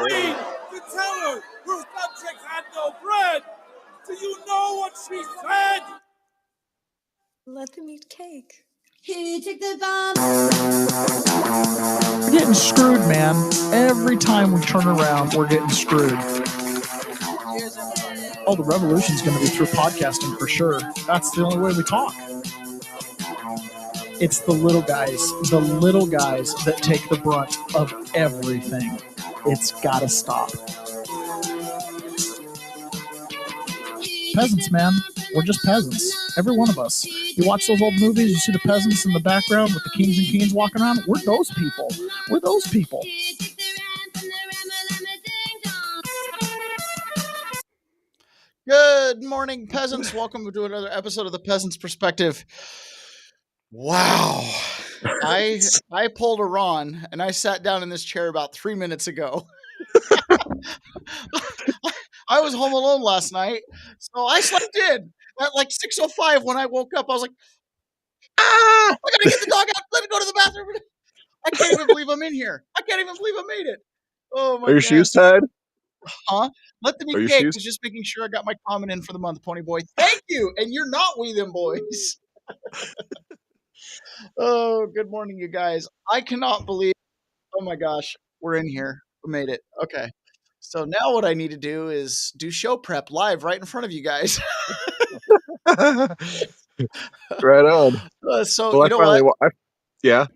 mean to tell her subject had no bread? Do you know what she said? Let them eat cake. Here, take the bomb. We're getting screwed, man. Every time we turn around, we're getting screwed. Oh, the revolution's going to be through podcasting for sure. That's the only way we talk. It's the little guys that take the brunt of everything. It's got to stop. Peasants, man. We're just peasants. Every one of us. You watch those old movies, you see the peasants in the background with the kings and queens walking around. We're those people. We're those people. Good morning, peasants. Welcome to another episode of the Peasants Perspective. Wow. I pulled a Ron and I sat down in this chair about 3 minutes ago. I was home alone last night, so I slept in at like 6:05 when I woke up. I was like, I gotta get the dog out. Let me go to the bathroom. I can't even believe I'm in here. I can't even believe I made it. Oh my God. Are your shoes tied? Huh? Let them eat cake. Was just making sure I got my comment in for the month, Pony Boy. Thank you. And you're not we them boys. Oh, good morning, you guys. I cannot believe. Oh my gosh, we're in here. We made it. Okay. So now what I need to do is do show prep live right in front of you guys. Right on. So well, you know what? Yeah.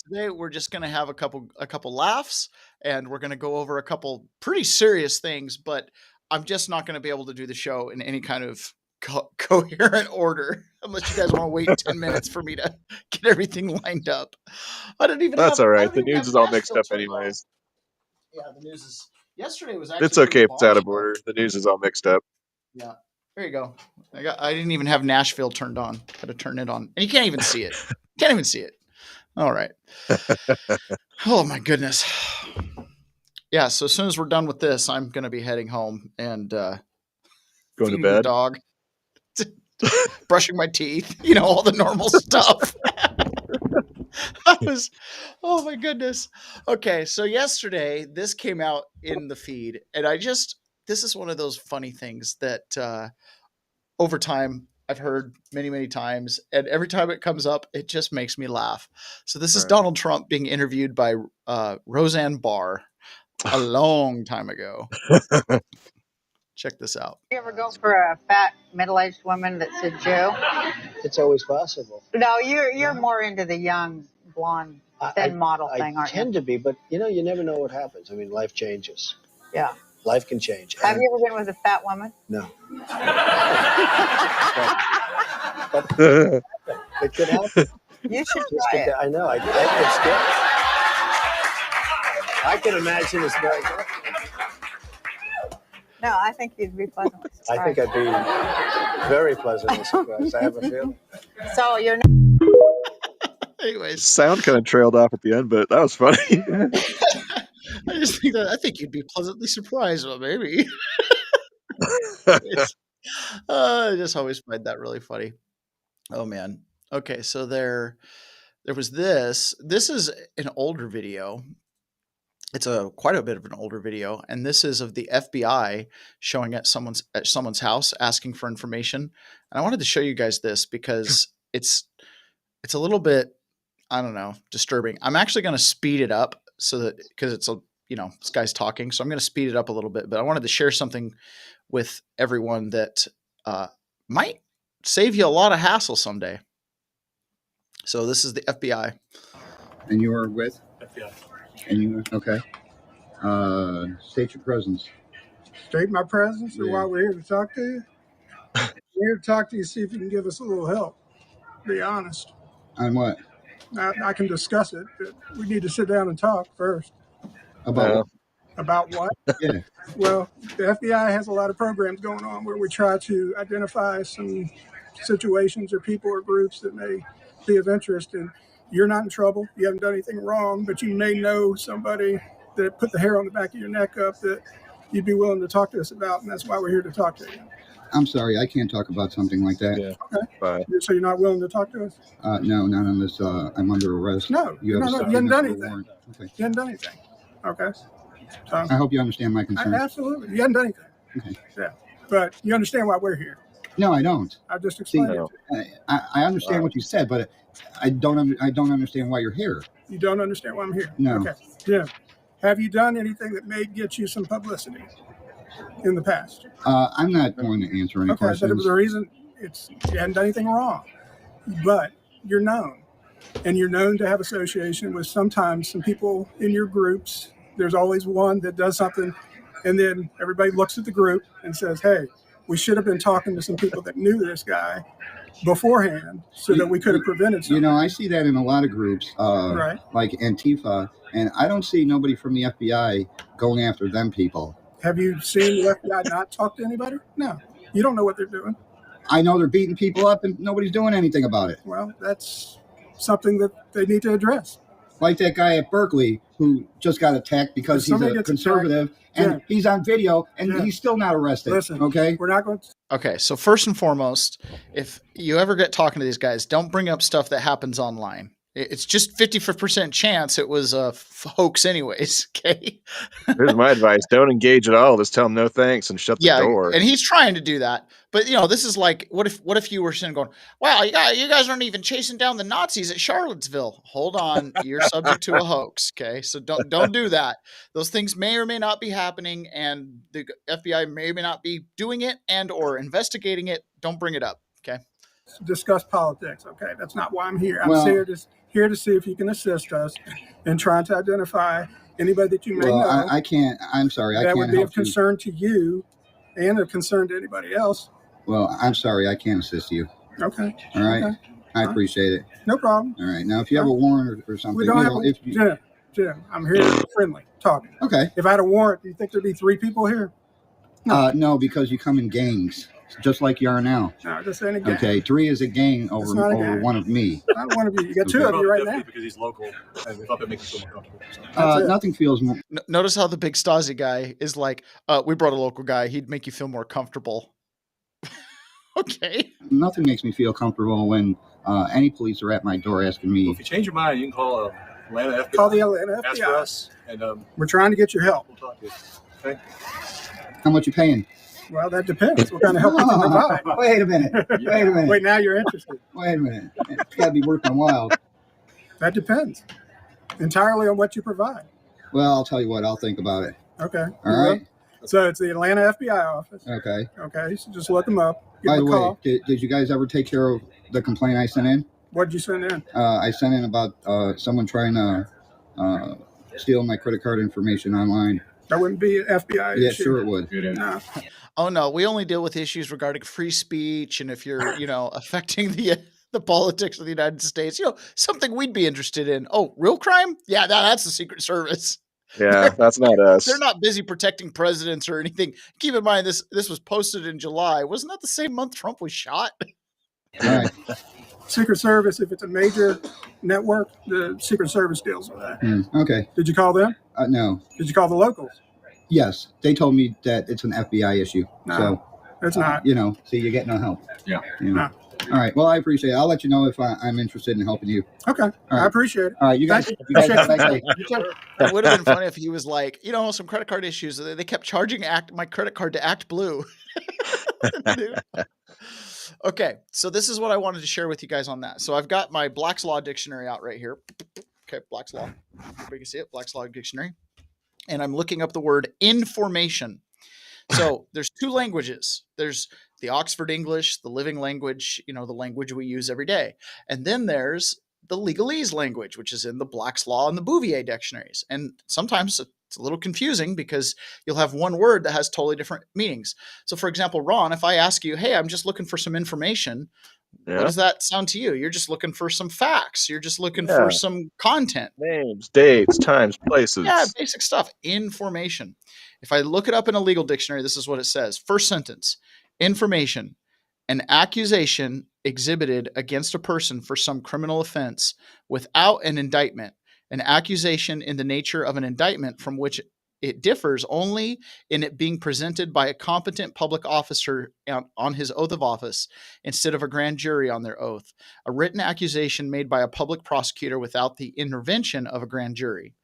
Today we're just going to have a couple laughs, and we're going to go over a couple pretty serious things, but I'm just not going to be able to do the show in any kind of coherent order unless you guys want to wait 10 minutes for me to get everything lined up. I don't even That's have, all right. The news is all mixed up anyways. Yeah, the news is... Yesterday was actually... It's okay if it's out of order. The news is all mixed up. Yeah. There you go. I didn't even have Nashville turned on. Had to turn it on. And you can't even see it. Can't even see it. All right. Oh, my goodness. Yeah, so as soon as we're done with this, I'm going to be heading home and going to bed. The dog. Brushing my teeth. You know, all the normal stuff. Oh, my goodness. Okay, so yesterday, this came out in the feed, and this is one of those funny things that over time I've heard many, many times, and every time it comes up, it just makes me laugh. So this is Donald Trump being interviewed by Roseanne Barr a long time ago. Check this out. You ever go for a fat, middle-aged woman that's a Jew? It's always possible. No, you're more into the young, blonde, thin model thing, aren't you? I tend to be, but you never know what happens. I mean, life changes. Yeah. Life can change. Have you ever been with a fat woman? No. But it could happen. You should try it. I know. I can imagine it's very good. No, I think you'd be pleasantly surprised. I think I'd be very pleasantly surprised. I have a feeling. So you're Anyways. Sound kind of trailed off at the end, but that was funny. I think you'd be pleasantly surprised. Well, maybe. I just always find that really funny. Oh man. Okay, so there was this. This is an older video. It's quite a bit of an older video, and this is of the FBI showing at someone's house asking for information. And I wanted to show you guys this because it's a little bit, I don't know, disturbing. I'm actually going to speed it up so that because it's this guy's talking, so I'm going to speed it up a little bit. But I wanted to share something with everyone that might save you a lot of hassle someday. So this is the FBI. And you are with? FBI. And you, okay. State your presence. State my presence, or why we're here to talk to you? We're here to talk to you, see if you can give us a little help. Be honest. On what? I can discuss it, but we need to sit down and talk first. About About what? Yeah. Well, the FBI has a lot of programs going on where we try to identify some situations or people or groups that may be of interest. And you're not in trouble. You haven't done anything wrong, but you may know somebody that put the hair on the back of your neck up that you'd be willing to talk to us about. And that's why we're here to talk to you. I'm sorry, I can't talk about something like that. Yeah. Okay. Bye. So you're not willing to talk to us? No, not unless I'm under arrest. No, You haven't done subpoena anything. for a warrant. Okay. You haven't done anything. Okay. So, I hope you understand my I, concerns. absolutely. You haven't done anything. Okay. Yeah. But you understand why we're here. No, I don't. I've just See, explained it. No. I understand what you said, but I don't understand why you're here. You don't understand why I'm here. No. Okay. Jim, have you done anything that may get you some publicity in the past? I'm not going to answer any Okay, but questions. the reason you hadn't done anything wrong, but you're known, and you're known to have association with sometimes some people in your groups. There's always one that does something, and then everybody looks at the group and says, "Hey, we should have been talking to some people that knew this guy beforehand, so that we could have prevented something." You know, I see that in a lot of groups, Right. like Antifa, and I don't see nobody from the FBI going after them people. Have you seen the FBI not talk to anybody? No. You don't know what they're doing. I know they're beating people up and nobody's doing anything about it. Well, that's something that they need to address. Like that guy at Berkeley who just got attacked because If he's somebody a gets conservative and Yeah. he's on video and Yeah. he's still not arrested. Listen, okay? we're not going to. Okay, so first and foremost, if you ever get talking to these guys, don't bring up stuff that happens online. It's just 50% chance it was a hoax anyways, okay? Here's my advice. Don't engage at all. Just tell them no thanks and shut the door. And he's trying to do that. But, you know, this is like, what if you were sitting going, wow, you guys aren't even chasing down the Nazis at Charlottesville. Hold on, you're subject to a hoax, okay? So don't do that. Those things may or may not be happening, and the FBI may or may not be doing it and or investigating it. Don't bring it up, okay? Discuss politics. Okay, that's not why I'm here. I'm Well- here to see if you can assist us in trying to identify anybody that you may Well, know I can't. I'm sorry. I that can't would be help of concern to you and of concern to anybody else. you. Well, I'm sorry. I can't assist you. Okay, All right. Okay. I appreciate it. no problem. All right. Now, if you have a warrant or something, We don't have if you, Jim, I'm here friendly talking. okay. If I had a warrant, do you think there'd be 3 people here? No, because you come in gangs, just like you are now. No, just ain't a gang. Okay, 3 is a gang over not a over gang. one of me. I don't want to be. You got 2 of you right now. Because he's local, and we thought that makes him feel more comfortable. So. That's it. Nothing feels more. Notice how the big Stasi guy is like, we brought a local guy. He'd make you feel more comfortable. Okay. Nothing makes me feel comfortable when any police are at my door asking Well, me. if you change your mind, you can call Atlanta FBI. Call the Atlanta Ask for FBI. us, and We're trying to get your help. we'll talk to you. Okay? How much you paying? Well, that depends. What kind of help you can provide. Wait a minute. Wait a minute. Wait, now you're interested. Wait a minute. It's got to be worth my while. That depends entirely on what you provide. Well, I'll tell you what. I'll think about it. Okay. All right. So it's the Atlanta FBI office. Okay. Okay. So just look them up. Give By them the a way, call. did you guys ever take care of the complaint I sent in? What'd you send in? I sent in about someone trying to steal my credit card information online. That wouldn't be an FBI Yeah, issue. sure it would. No. Oh no, we only deal with issues regarding free speech, and if you're, affecting the politics of the United States, something we'd be interested in. Oh, real crime? Yeah, that's the Secret Service. Yeah, that's not us. They're not busy protecting presidents or anything. Keep in mind this was posted in July. Wasn't that the same month Trump was shot? All right. Secret Service, if it's a major network, the Secret Service deals with that. Okay. Did you call them? No. Did you call the locals? Yes, they told me that it's an FBI issue. No, So, it's not. see, you get no help. Yeah. No. All right. Well, I appreciate it. I'll let you know if I'm interested in helping you. Okay. right. I appreciate it. All right. You guys. Thank You guys have a nice day. It would have been funny if he was like, some credit card issues. They kept charging my credit card to Act Blue. Dude. Okay, so this is what I wanted to share with you guys on that. So I've got my Black's Law Dictionary out right here. Okay, Black's Law. Everybody can see it, Black's Law Dictionary. And I'm looking up the word information. So there's 2 languages. There's the Oxford English, the living language, the language we use every day. And then there's the legalese language, which is in the Black's Law and the Bouvier dictionaries. And sometimes it's a little confusing because you'll have one word that has totally different meanings. So for example, Ron, if I ask you, hey, I'm just looking for some information, what does that sound to you? You're just looking for some facts. You're just looking for some content. Names, dates, times, places. Yeah, basic stuff. Information. If I look it up in a legal dictionary, this is what it says. First sentence, information, an accusation exhibited against a person for some criminal offense without an indictment. An accusation in the nature of an indictment from which it differs only in it being presented by a competent public officer on his oath of office instead of a grand jury on their oath. A written accusation made by a public prosecutor without the intervention of a grand jury.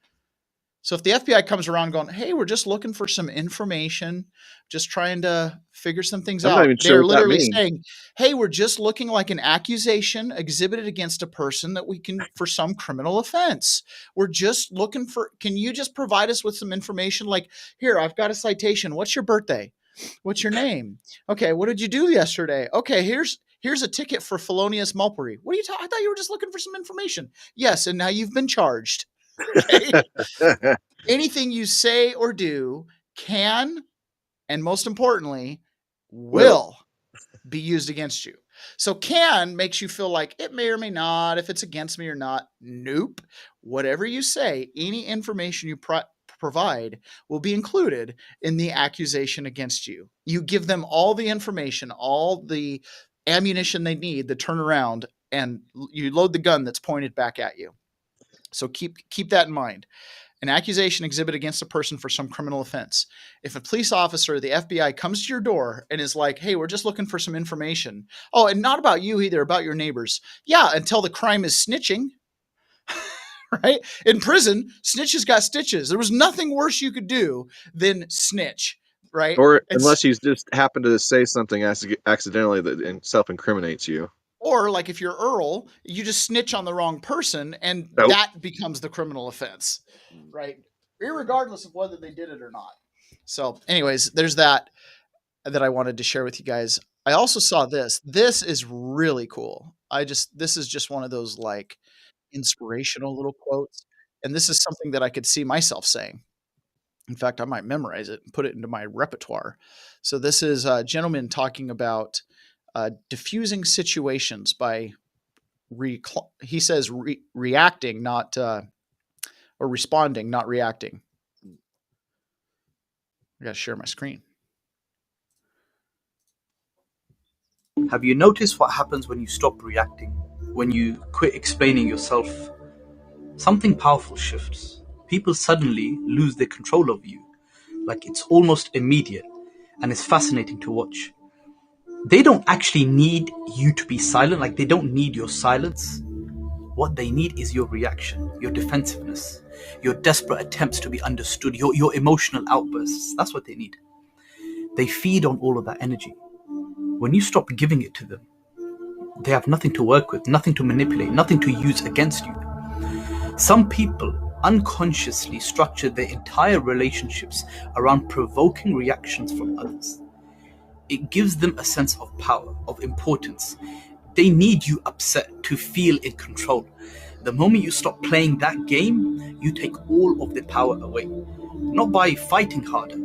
So if the FBI comes around going, hey, we're just looking for some information, just trying to figure some things I'm not out, even sure they're what that literally means. saying, hey, we're just looking like an accusation exhibited against a person that we can for some criminal offense. We're just looking for, can you just provide us with some information? Like, here, I've got a citation. What's your birthday? What's your name? Okay, what did you do yesterday? Okay, here's a ticket for felonious mulpery. What are you talking? I thought you were just looking for some information. Yes, and now you've been charged. Okay. Anything you say or do can, and most importantly, will be used against you. So can makes you feel like it may or may not, if it's against me or not. Nope. Whatever you say, any information you provide will be included in the accusation against you. You give them all the information, all the ammunition they need to turn around, and you load the gun that's pointed back at you. So keep that in mind. An accusation exhibited against a person for some criminal offense. If a police officer or the FBI comes to your door and is like, hey, we're just looking for some information. Oh, and not about you either, about your neighbors. Yeah, until the crime is snitching. Right? In prison, snitches got stitches. There was nothing worse you could do than snitch. Right? Or unless you just happen to say something accidentally that self-incriminates you. Or like if you're Earl, you just snitch on the wrong person and that becomes the criminal offense, right? Irregardless of whether they did it or not. So anyways, there's that I wanted to share with you guys. I also saw this. This is really cool. This is just one of those like inspirational little quotes. And this is something that I could see myself saying. In fact, I might memorize it and put it into my repertoire. So this is a gentleman talking about diffusing situations by he says reacting, not or responding, not reacting. I gotta share my screen. Have you noticed what happens when you stop reacting? When you quit explaining yourself, something powerful shifts. People suddenly lose their control of you. Like it's almost immediate, and it's fascinating to watch. They don't actually need you to be silent, like they don't need your silence. What they need is your reaction, your defensiveness, your desperate attempts to be understood, your emotional outbursts. That's what they need. They feed on all of that energy. When you stop giving it to them, they have nothing to work with, nothing to manipulate, nothing to use against you. Some people unconsciously structure their entire relationships around provoking reactions from others. It gives them a sense of power, of importance. They need you upset to feel in control. The moment you stop playing that game, you take all of the power away. Not by fighting harder,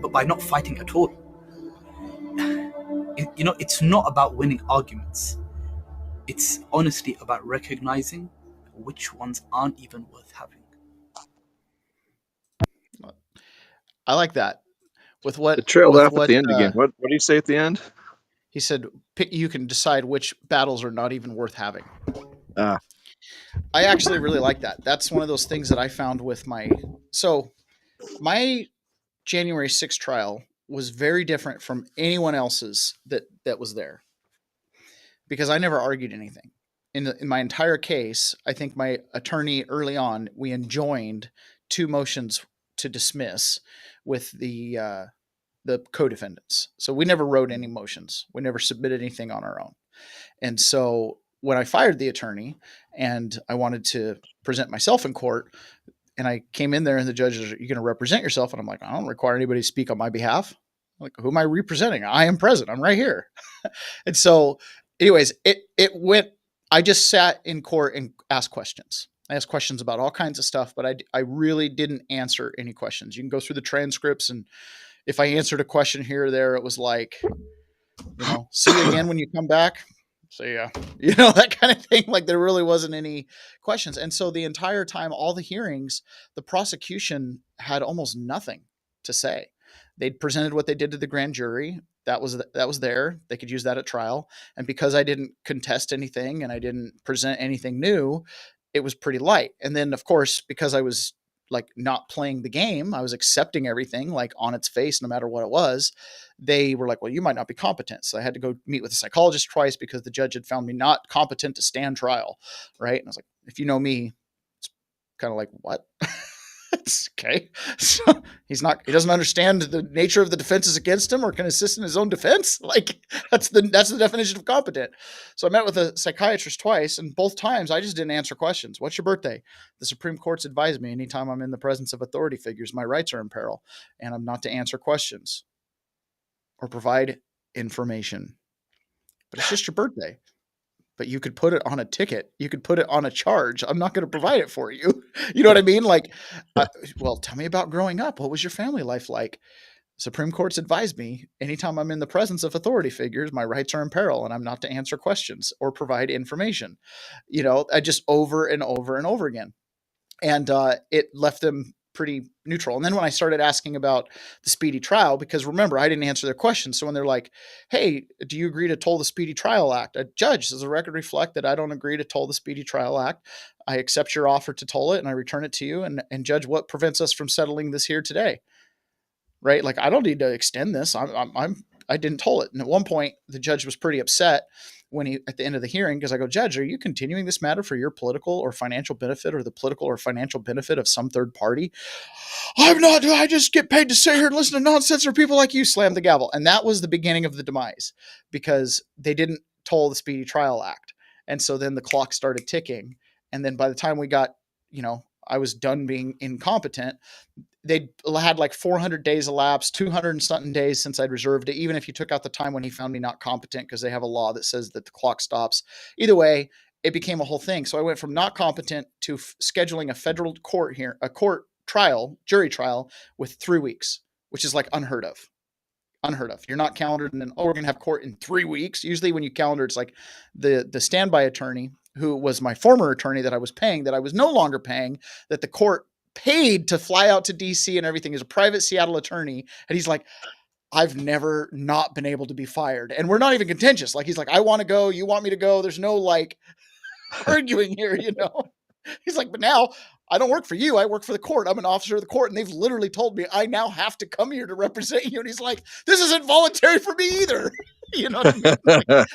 but by not fighting at all. It's not about winning arguments. It's honestly about recognizing which ones aren't even worth having. I like that. With what it trailed off at the end again. What did he say at the end? He said, you can decide which battles are not even worth having. I actually really like that. That's one of those things that I found with my January 6th trial was very different from anyone else's that was there, because I never argued anything. In my entire case, I think my attorney early on, we enjoined 2 motions to dismiss with the co-defendants. So we never wrote any motions. We never submitted anything on our own. And so when I fired the attorney and I wanted to present myself in court, and I came in there and the judge is, "Are you going to represent yourself?" And I'm like, "I don't require anybody to speak on my behalf." I'm like, who am I representing? I am present. I'm right here. And so anyways, it went, I just sat in court and asked questions. I asked questions about all kinds of stuff, but I really didn't answer any questions. You can go through the transcripts, and if I answered a question here or there, it was like, see you again when you come back. So yeah, that kind of thing. Like there really wasn't any questions. And so the entire time, all the hearings, the prosecution had almost nothing to say. They'd presented what they did to the grand jury. That was there. They could use that at trial. And because I didn't contest anything and I didn't present anything new, it was pretty light. And then of course, because I was like not playing the game, I was accepting everything like on its face, no matter what it was. They were like, well, you might not be competent. So I had to go meet with a psychologist twice because the judge had found me not competent to stand trial. Right. And I was like, if you know me, it's kind of like, what? It's okay. So he doesn't understand the nature of the defenses against him or can assist in his own defense. Like that's the definition of competent. So I met with a psychiatrist twice, and both times I just didn't answer questions. What's your birthday? The Supreme Court's advised me anytime I'm in the presence of authority figures, my rights are in peril, and I'm not to answer questions or provide information. But it's just your birthday. But you could put it on a ticket. You could put it on a charge. I'm not going to provide it for you. You know what I mean? Like, well, tell me about growing up. What was your family life like? Supreme Court's advised me anytime I'm in the presence of authority figures, my rights are in peril and I'm not to answer questions or provide information. You know, I just over and over and over again. And it left them pretty neutral. And then when I started asking about the speedy trial, because remember, I didn't answer their questions. So when they're like, hey, do you agree to toll the Speedy Trial Act? A judge, does the record reflect that I don't agree to toll the Speedy Trial Act? I accept your offer to toll it and I return it to you. And judge, what prevents us from settling this here today? Right? Like, I don't need to extend this. I didn't toll it. And at one point, the judge was pretty upset when at the end of the hearing, because I go, Judge, are you continuing this matter for your political or financial benefit or the political or financial benefit of some third party? I'm not. I just get paid to sit here and listen to nonsense or people like you. Slam the gavel. And that was the beginning of the demise, because they didn't toll the Speedy Trial Act. And so then the clock started ticking. And then by the time we got, I was done being incompetent, they had like 400 days elapsed, 200 and something days since I'd reserved it, even if you took out the time when he found me not competent, because they have a law that says that the clock stops. Either way, it became a whole thing. So I went from not competent to scheduling a federal court jury trial with 3 weeks, which is like unheard of. You're not calendared and then, we're going to have court in 3 weeks. Usually when you calendar, it's like the standby attorney, who was my former attorney that I was paying, that I was no longer paying, that the court paid to fly out to DC and everything, is a private Seattle attorney. And he's like, I've never not been able to be fired. And we're not even contentious. Like, he's like, I want to go. You want me to go? There's no like arguing here, He's like, but now I don't work for you. I work for the court. I'm an officer of the court. And they've literally told me I now have to come here to represent you. And he's like, this isn't voluntary for me either. You know what I mean? Like,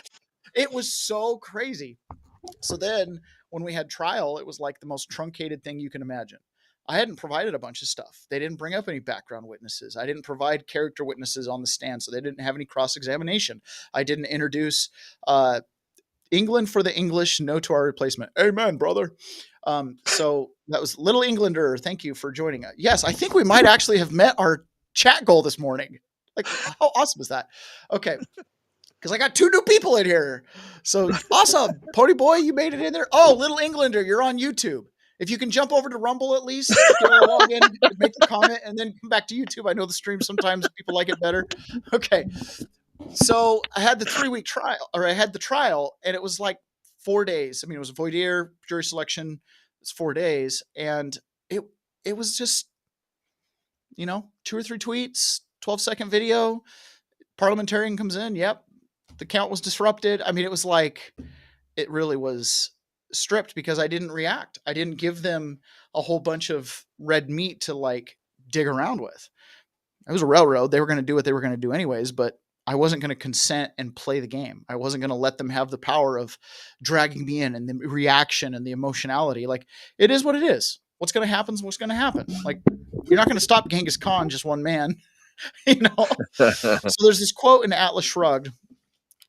it was so crazy. So then when we had trial, it was like the most truncated thing you can imagine. I hadn't provided a bunch of stuff. They didn't bring up any background witnesses. I didn't provide character witnesses on the stand, so they didn't have any cross-examination. I didn't introduce England for the English, no to our replacement. Amen, brother. So that was Little Englander. Thank you for joining us. Yes, I think we might actually have met our chat goal this morning. Like, how awesome is that? Okay. Because I got 2 new people in here. So awesome. Pony Boy, you made it in there. Oh, Little Englander, you're on YouTube. If you can jump over to Rumble at least, log in, make a comment, and then come back to YouTube. I know the stream sometimes people like it better. Okay. So I had the 3-week trial, or I had the trial, and it was like 4 days. I mean, it was a voir dire, jury selection. It's 4 days. And it was just, 2 or 3 tweets, 12-second video. Parliamentarian comes in. Yep. The count was disrupted. I mean, it was like, it really was stripped because I didn't react. I didn't give them a whole bunch of red meat to like dig around with. It was a railroad. They were going to do what they were going to do anyways, but I wasn't going to consent and play the game. I wasn't going to let them have the power of dragging me in and the reaction and the emotionality. Like, it is what it is. What's going to happen is what's going to happen. Like, you're not going to stop Genghis Khan, just one man, So there's this quote in Atlas Shrugged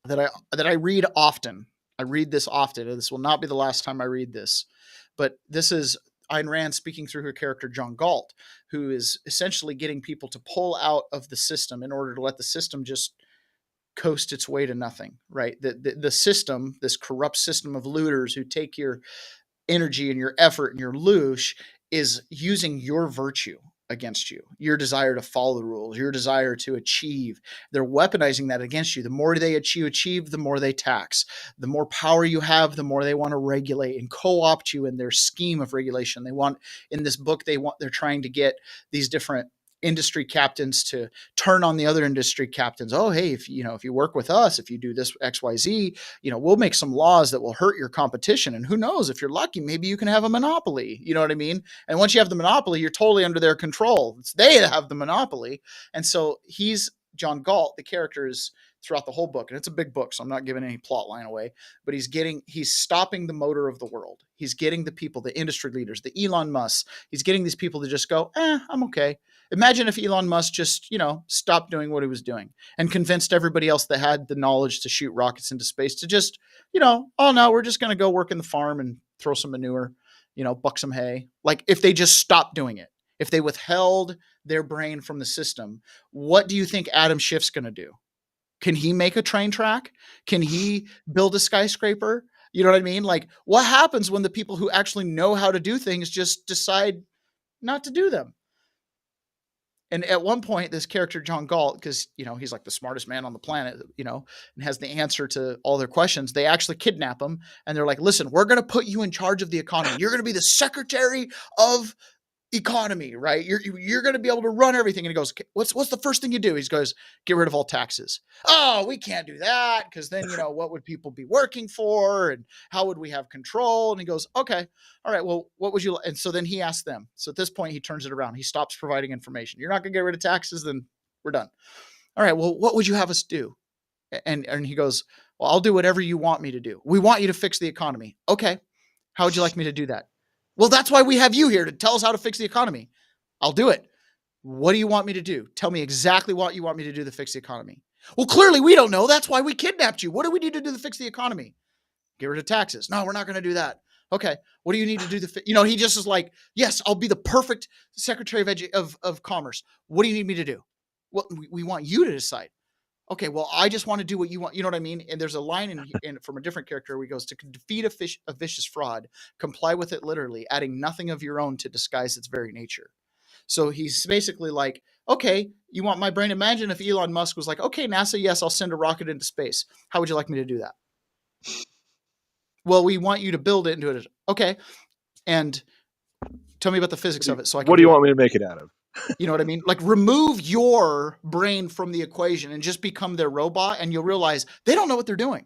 that I read often. I read this often, and this will not be the last time I read this, but this is Ayn Rand speaking through her character, John Galt, who is essentially getting people to pull out of the system in order to let the system just coast its way to nothing, right? The system, this corrupt system of looters who take your energy and your effort and your loosh, is using your virtue against you, your desire to follow the rules, your desire to achieve. They're weaponizing that against you. The more they achieve, the more they tax. The more power you have, the more they want to regulate and co-opt you in their scheme of regulation. They want, in this book, they're trying to get these different industry captains to turn on the other industry captains. Oh, hey, if you work with us, if you do this XYZ, we'll make some laws that will hurt your competition. And who knows, if you're lucky, maybe you can have a monopoly. You know what I mean? And once you have the monopoly, you're totally under their control. It's they that have the monopoly. And so he's John Galt, the character, is throughout the whole book, and it's a big book, so I'm not giving any plot line away, but he's stopping the motor of the world. He's getting the people, the industry leaders, the Elon Musk. He's getting these people to just go, I'm okay. Imagine if Elon Musk just, stopped doing what he was doing and convinced everybody else that had the knowledge to shoot rockets into space to just, oh no, we're just going to go work in the farm and throw some manure, buck some hay. Like, if they just stopped doing it, if they withheld their brain from the system, what do you think Adam Schiff's going to do? Can he make a train track? Can he build a skyscraper? You know what I mean? Like, what happens when the people who actually know how to do things just decide not to do them? And at one point, this character, John Galt, because, he's like the smartest man on the planet, and has the answer to all their questions, they actually kidnap him. And they're like, listen, we're going to put you in charge of the economy. You're going to be the secretary of economy, right? You're going to be able to run everything. And he goes, what's the first thing you do? He goes, get rid of all taxes. Oh, we can't do that, because then, what would people be working for, and how would we have control? And he goes, okay, all right, well, what would you, and so then he asks them. So at this point, he turns it around. He stops providing information. You're not going to get rid of taxes, then we're done. All right, well, what would you have us do? And he goes, well, I'll do whatever you want me to do. We want you to fix the economy. Okay, how would you like me to do that? Well, that's why we have you here, to tell us how to fix the economy. I'll do it. What do you want me to do? Tell me exactly what you want me to do to fix the economy. Well, clearly we don't know. That's why we kidnapped you. What do we need to do to fix the economy? Get rid of taxes. No, we're not going to do that. Okay. What do you need to do he just is like, yes, I'll be the perfect Secretary of Commerce. What do you need me to do? Well, we want you to decide. Okay, well, I just want to do what you want. You know what I mean? And there's a line in from a different character where he goes, to defeat a vicious fraud, comply with it literally, adding nothing of your own to disguise its very nature. So he's basically like, okay, you want my brain? Imagine if Elon Musk was like, okay, NASA, yes, I'll send a rocket into space. How would you like me to do that? Well, we want you to build it into it. Okay, and tell me about the physics of it. So what do you want me to make it out of? You know what I mean? Like, remove your brain from the equation and just become their robot, and you'll realize they don't know what they're doing.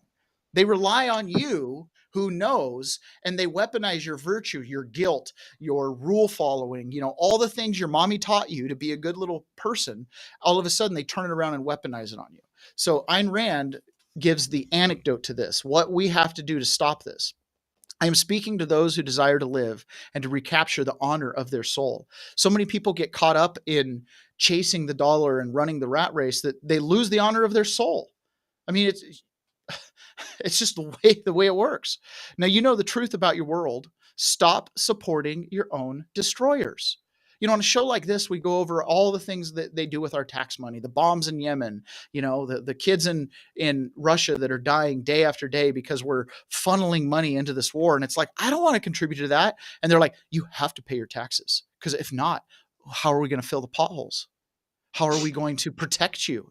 They rely on you, who knows, and they weaponize your virtue, your guilt, your rule following, all the things your mommy taught you to be a good little person. All of a sudden, they turn it around and weaponize it on you. So Ayn Rand gives the anecdote to this, what we have to do to stop this. I am speaking to those who desire to live and to recapture the honor of their soul. So many people get caught up in chasing the dollar and running the rat race that they lose the honor of their soul. I mean, it's just the way it works. Now, the truth about your world. Stop supporting your own destroyers. On a show like this, we go over all the things that they do with our tax money, the bombs in Yemen, the kids in Russia that are dying day after day because we're funneling money into this war. And it's like, I don't want to contribute to that. And they're like, you have to pay your taxes, because if not, how are we going to fill the potholes? How are we going to protect you?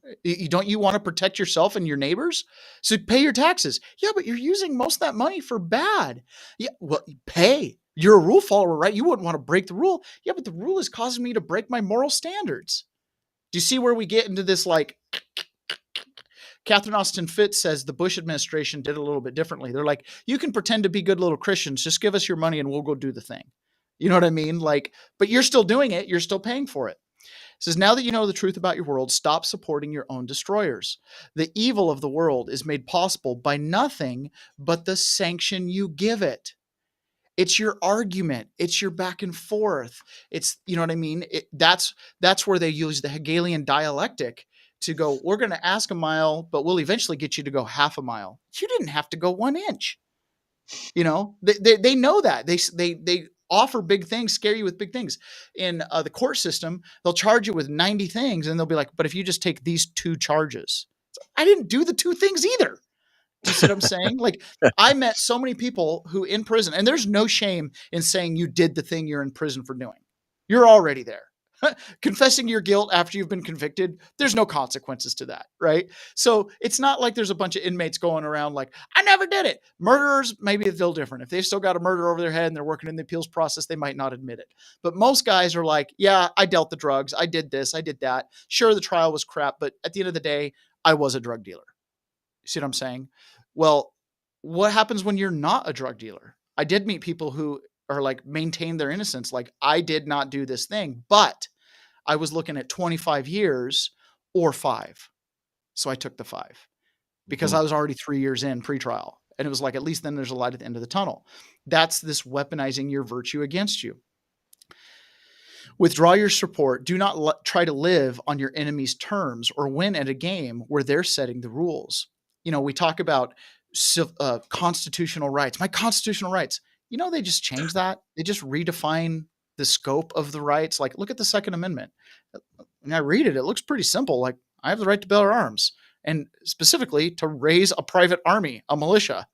Don't you want to protect yourself and your neighbors? So pay your taxes. Yeah, but you're using most of that money for bad. Yeah, well, pay. You're a rule follower, right? You wouldn't want to break the rule. Yeah, but the rule is causing me to break my moral standards. Do you see where we get into this? Like, Catherine Austin Fitts says the Bush administration did it a little bit differently. They're like, you can pretend to be good little Christians. Just give us your money and we'll go do the thing. You know what I mean? Like, but you're still doing it. You're still paying for it. It says, now that you know the truth about your world, stop supporting your own destroyers. The evil of the world is made possible by nothing but the sanction you give it. It's your argument. It's your back and forth. It's, you know what I mean? That's where they use the Hegelian dialectic to go, we're going to ask a mile, but we'll eventually get you to go half a mile. You didn't have to go 1 inch. They know that. They offer big things, scare you with big things. In the court system, they'll charge you with 90 things, and they'll be like, but if you just take these 2 charges. I didn't do the 2 things either. Do you see what I'm saying? Like, I met so many people who in prison, and there's no shame in saying you did the thing you're in prison for doing. You're already there. Confessing your guilt after you've been convicted, there's no consequences to that, right? So it's not like there's a bunch of inmates going around like, I never did it. Murderers, maybe it's a little different. If they've still got a murder over their head and they're working in the appeals process, they might not admit it. But most guys are like, yeah, I dealt the drugs. I did this. I did that. Sure, the trial was crap, but at the end of the day, I was a drug dealer. You see what I'm saying? Well, what happens when you're not a drug dealer? I did meet people who are like maintain their innocence. Like, I did not do this thing, but I was looking at 25 years or 5. So I took the 5 because I was already 3 years in pretrial. And it was like, at least then there's a light at the end of the tunnel. That's this weaponizing your virtue against you. Withdraw your support. Do not try to live on your enemy's terms or win at a game where they're setting the rules. We talk about constitutional rights. My constitutional rights. They just changed that. They just redefine the scope of the rights. Like, look at the Second Amendment. When I read it, it looks pretty simple. Like, I have the right to bear arms, and specifically to raise a private army, a militia.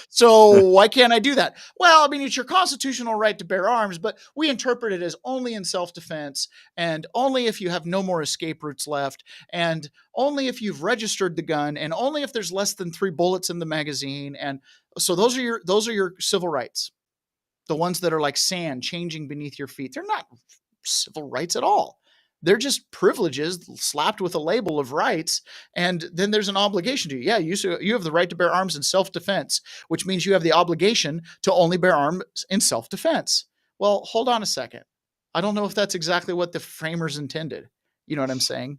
So why can't I do that? Well, I mean, it's your constitutional right to bear arms, but we interpret it as only in self-defense, and only if you have no more escape routes left, and only if you've registered the gun, and only if there's less than 3 bullets in the magazine. And so those are your civil rights. The ones that are like sand changing beneath your feet. They're not civil rights at all. They're just privileges slapped with a label of rights. And then there's an obligation to you. Yeah, you have the right to bear arms in self-defense, which means you have the obligation to only bear arms in self-defense. Well, hold on a second. I don't know if that's exactly what the framers intended. You know what I'm saying?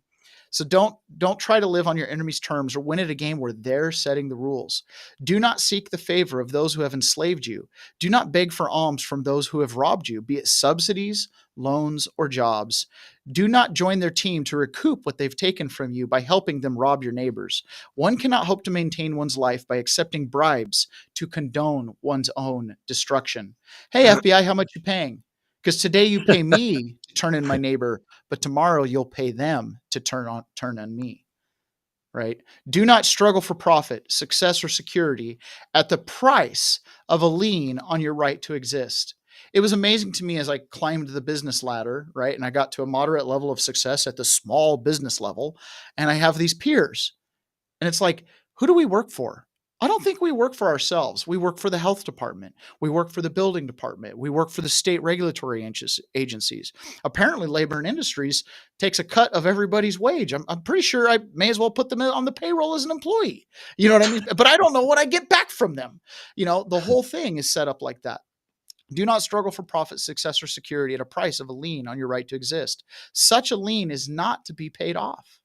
So don't try to live on your enemy's terms or win at a game where they're setting the rules. Do not seek the favor of those who have enslaved you. Do not beg for alms from those who have robbed you, be it subsidies, loans, or jobs. Do not join their team to recoup what they've taken from you by helping them rob your neighbors. One cannot hope to maintain one's life by accepting bribes to condone one's own destruction. Hey, FBI, how much you paying? Because today you pay me to turn in my neighbor, but tomorrow you'll pay them to turn on me, right? Do not struggle for profit, success, or security at the price of a lien on your right to exist. It was amazing to me as I climbed the business ladder, right? And I got to a moderate level of success at the small business level, and I have these peers. And it's like, who do we work for? I don't think we work for ourselves. We work for the health department. We work for the building department. We work for the state regulatory agencies. Apparently, Labor and Industries takes a cut of everybody's wage. I'm pretty sure I may as well put them on the payroll as an employee. You know what I mean? But I don't know what I get back from them. The whole thing is set up like that. Do not struggle for profit, success, or security at a price of a lien on your right to exist. Such a lien is not to be paid off.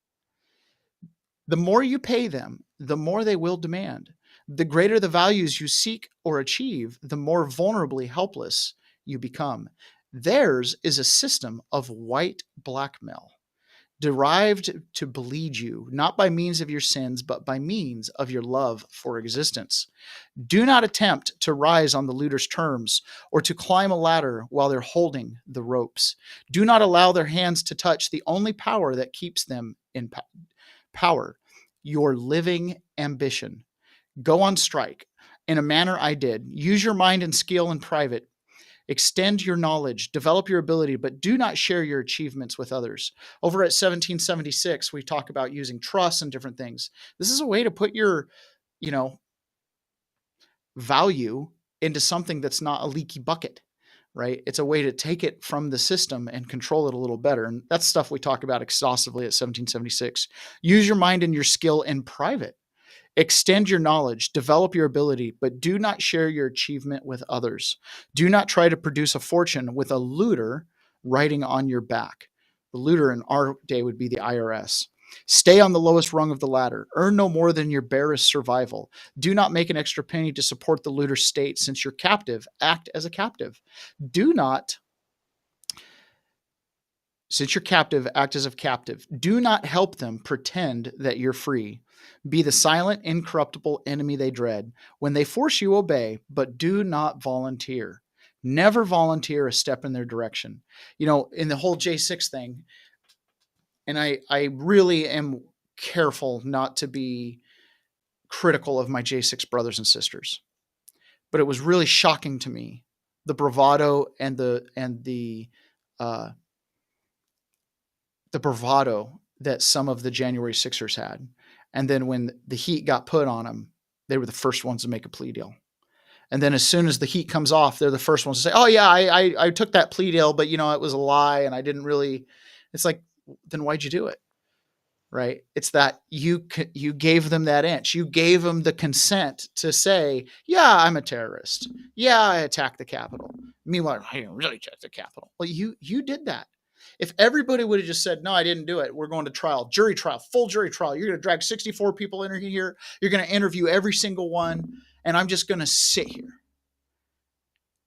The more you pay them, the more they will demand. The greater the values you seek or achieve, the more vulnerably helpless you become. Theirs is a system of white blackmail, derived to bleed you, not by means of your sins, but by means of your love for existence. Do not attempt to rise on the looter's terms or to climb a ladder while they're holding the ropes. Do not allow their hands to touch the only power that keeps them in power, your living ambition. Go on strike in a manner I did. Use your mind and skill in private. Extend your knowledge, develop your ability, but do not share your achievements with others. Over at 1776, we talk about using trust and different things. This is a way to put your, value into something that's not a leaky bucket, right? It's a way to take it from the system and control it a little better. And that's stuff we talk about exhaustively at 1776. Use your mind and your skill in private. Extend your knowledge, develop your ability, but do not share your achievement with others. Do not try to produce a fortune with a looter riding on your back. The looter in our day would be the IRS. Stay on the lowest rung of the ladder. Earn no more than your barest survival. Do not make an extra penny to support the looter's state. Since you're captive, act as a captive. Since you're captive, act as a captive. Do not help them pretend that you're free. Be the silent, incorruptible enemy they dread. When they force you, obey, but do not volunteer. Never volunteer a step in their direction. In the whole J6 thing, and I really am careful not to be critical of my J6 brothers and sisters, but it was really shocking to me, the bravado and the bravado that some of the January 6ers had. And then when the heat got put on them, they were the first ones to make a plea deal. And then as soon as the heat comes off, they're the first ones to say, oh yeah, I took that plea deal, but it was a lie. And I didn't really, it's like, then why'd you do it? Right. It's that you gave them that inch. You gave them the consent to say, yeah, I'm a terrorist. Yeah, I attacked the Capitol. Meanwhile, I didn't really attack the Capitol. Well, you did that. If everybody would have just said, no, I didn't do it, we're going to trial, jury trial, full jury trial. You're going to drag 64 people in here. You're going to interview every single one. And I'm just going to sit here.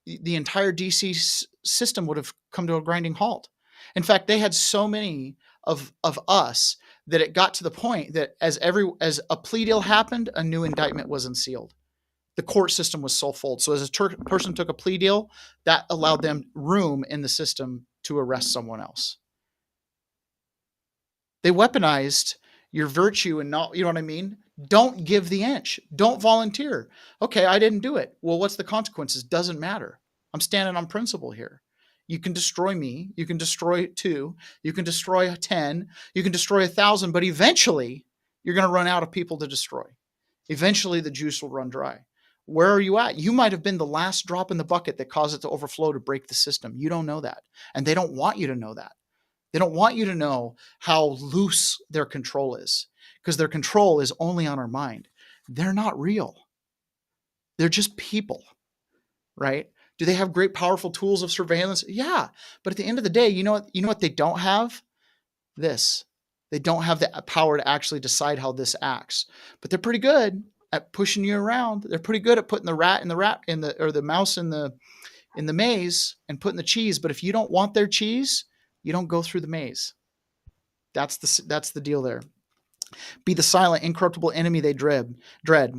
The entire DC system would have come to a grinding halt. In fact, they had so many of us that it got to the point that as a plea deal happened, a new indictment was unsealed. The court system was so full. So as a person took a plea deal, that allowed them room in the system to arrest someone else. They weaponized your virtue and not, you know what I mean? Don't give the inch. Don't volunteer. Okay, I didn't do it. Well, what's the consequences? Doesn't matter. I'm standing on principle here. You can destroy me. You can destroy 2. You can destroy 10. You can destroy 1,000. But eventually, you're going to run out of people to destroy. Eventually, the juice will run dry. Where are you at? You might have been the last drop in the bucket that caused it to overflow to break the system. You don't know that. And they don't want you to know that. They don't want you to know how loose their control is, because their control is only on our mind. They're not real. They're just people, right? Do they have great, powerful tools of surveillance? Yeah. But at the end of the day, you know what they don't have? This. They don't have the power to actually decide how this acts. But they're pretty good at pushing you around. They're pretty good at putting the the mouse in the maze and putting the cheese. But if you don't want their cheese, you don't go through the maze. That's the deal there. Be the silent, incorruptible enemy they dread.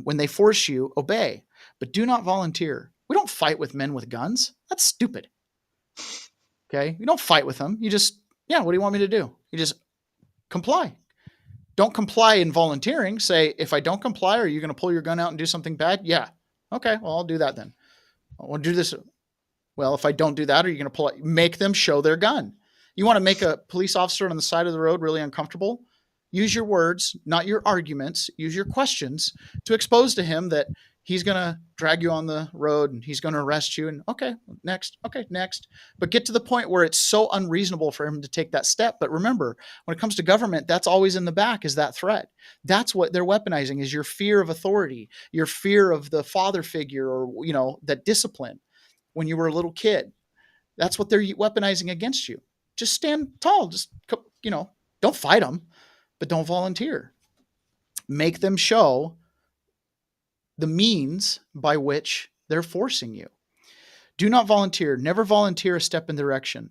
When they force you, obey, but do not volunteer. We don't fight with men with guns. That's stupid. Okay? You don't fight with them. You just, what do you want me to do? You just comply. Don't comply in volunteering. Say, if I don't comply, are you going to pull your gun out and do something bad? Yeah. Okay, well, I'll do that then. I'll do this. Well, if I don't do that, are you going to pull it? Make them show their gun. You want to make a police officer on the side of the road really uncomfortable? Use your words, not your arguments. Use your questions to expose to him that he's going to drag you on the road and he's going to arrest you. And okay, next. But get to the point where it's so unreasonable for him to take that step. But remember, when it comes to government, that's always in the back, is that threat. That's what they're weaponizing, is your fear of authority, your fear of the father figure, or, that discipline when you were a little kid. That's what they're weaponizing against you. Just stand tall. Just, don't fight them, but don't volunteer. Make them show the means by which they're forcing you. Do not volunteer. Never volunteer a step in direction,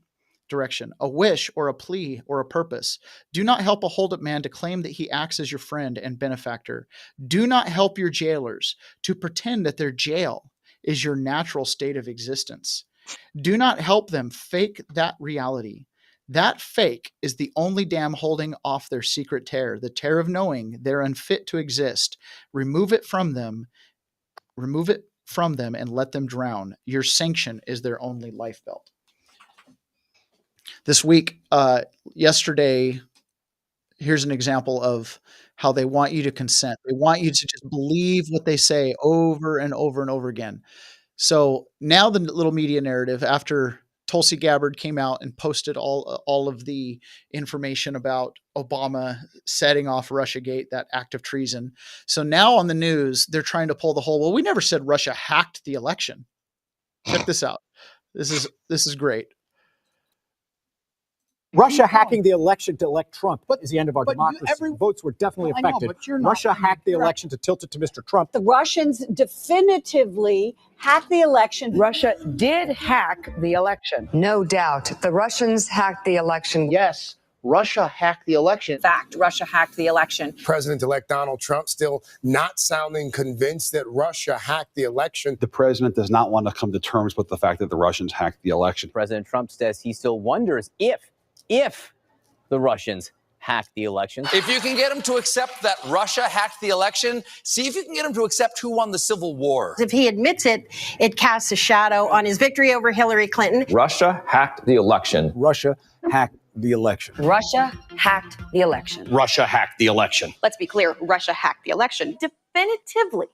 a wish or a plea or a purpose. Do not help a hold-up man to claim that he acts as your friend and benefactor. Do not help your jailers to pretend that their jail is your natural state of existence. Do not help them fake that reality. That fake is the only dam holding off their secret terror, the terror of knowing they're unfit to exist. Remove it from them and let them drown. Your sanction is their only life belt. This week, yesterday, here's an example of how they want you to consent. They want you to just believe what they say over and over and over again. So now the little media narrative, after Tulsi Gabbard came out and posted all of the information about Obama setting off Russiagate, that act of treason. So now on the news, they're trying to pull the whole, well, we never said Russia hacked the election. Check this out. This is great. Russia hacking the election to elect Trump is the end of our democracy. Votes were definitely affected. Russia hacked the election to tilt it to Mr. Trump. The Russians definitively hacked the election. Russia did hack the election. No doubt. The Russians hacked the election. Yes, Russia hacked the election. Fact, Russia hacked the election. President-elect Donald Trump still not sounding convinced that Russia hacked the election. The president does not want to come to terms with the fact that the Russians hacked the election. President Trump says he still wonders if the Russians hacked the election. If you can get him to accept that Russia hacked the election, see if you can get him to accept who won the Civil War. If he admits it, it casts a shadow on his victory over Hillary Clinton. Russia hacked the election. Russia hacked the election. Russia hacked the election. Russia hacked the election. Let's be clear, Russia hacked the election. Definitively,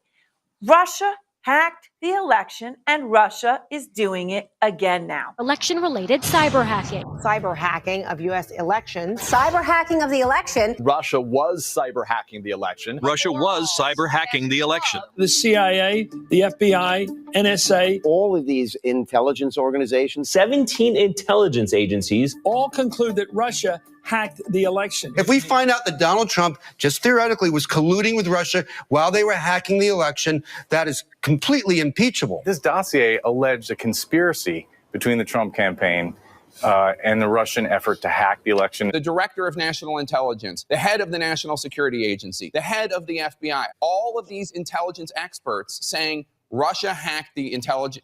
Russia hacked the election, and Russia is doing it again now. Election-related cyber hacking. Cyber hacking of U.S. elections. Cyber hacking of the election. Russia was cyber hacking the election. Russia was cyber hacking the election. The CIA, the FBI, NSA. All of these intelligence organizations, 17 intelligence agencies, all conclude that Russia hacked the election. If we find out that Donald Trump, just theoretically, was colluding with Russia while they were hacking the election, that is completely impeachable. This dossier alleged a conspiracy between the Trump campaign and the Russian effort to hack the election. The director of national intelligence, the head of the National Security Agency, the head of the FBI, all of these intelligence experts saying Russia hacked the election.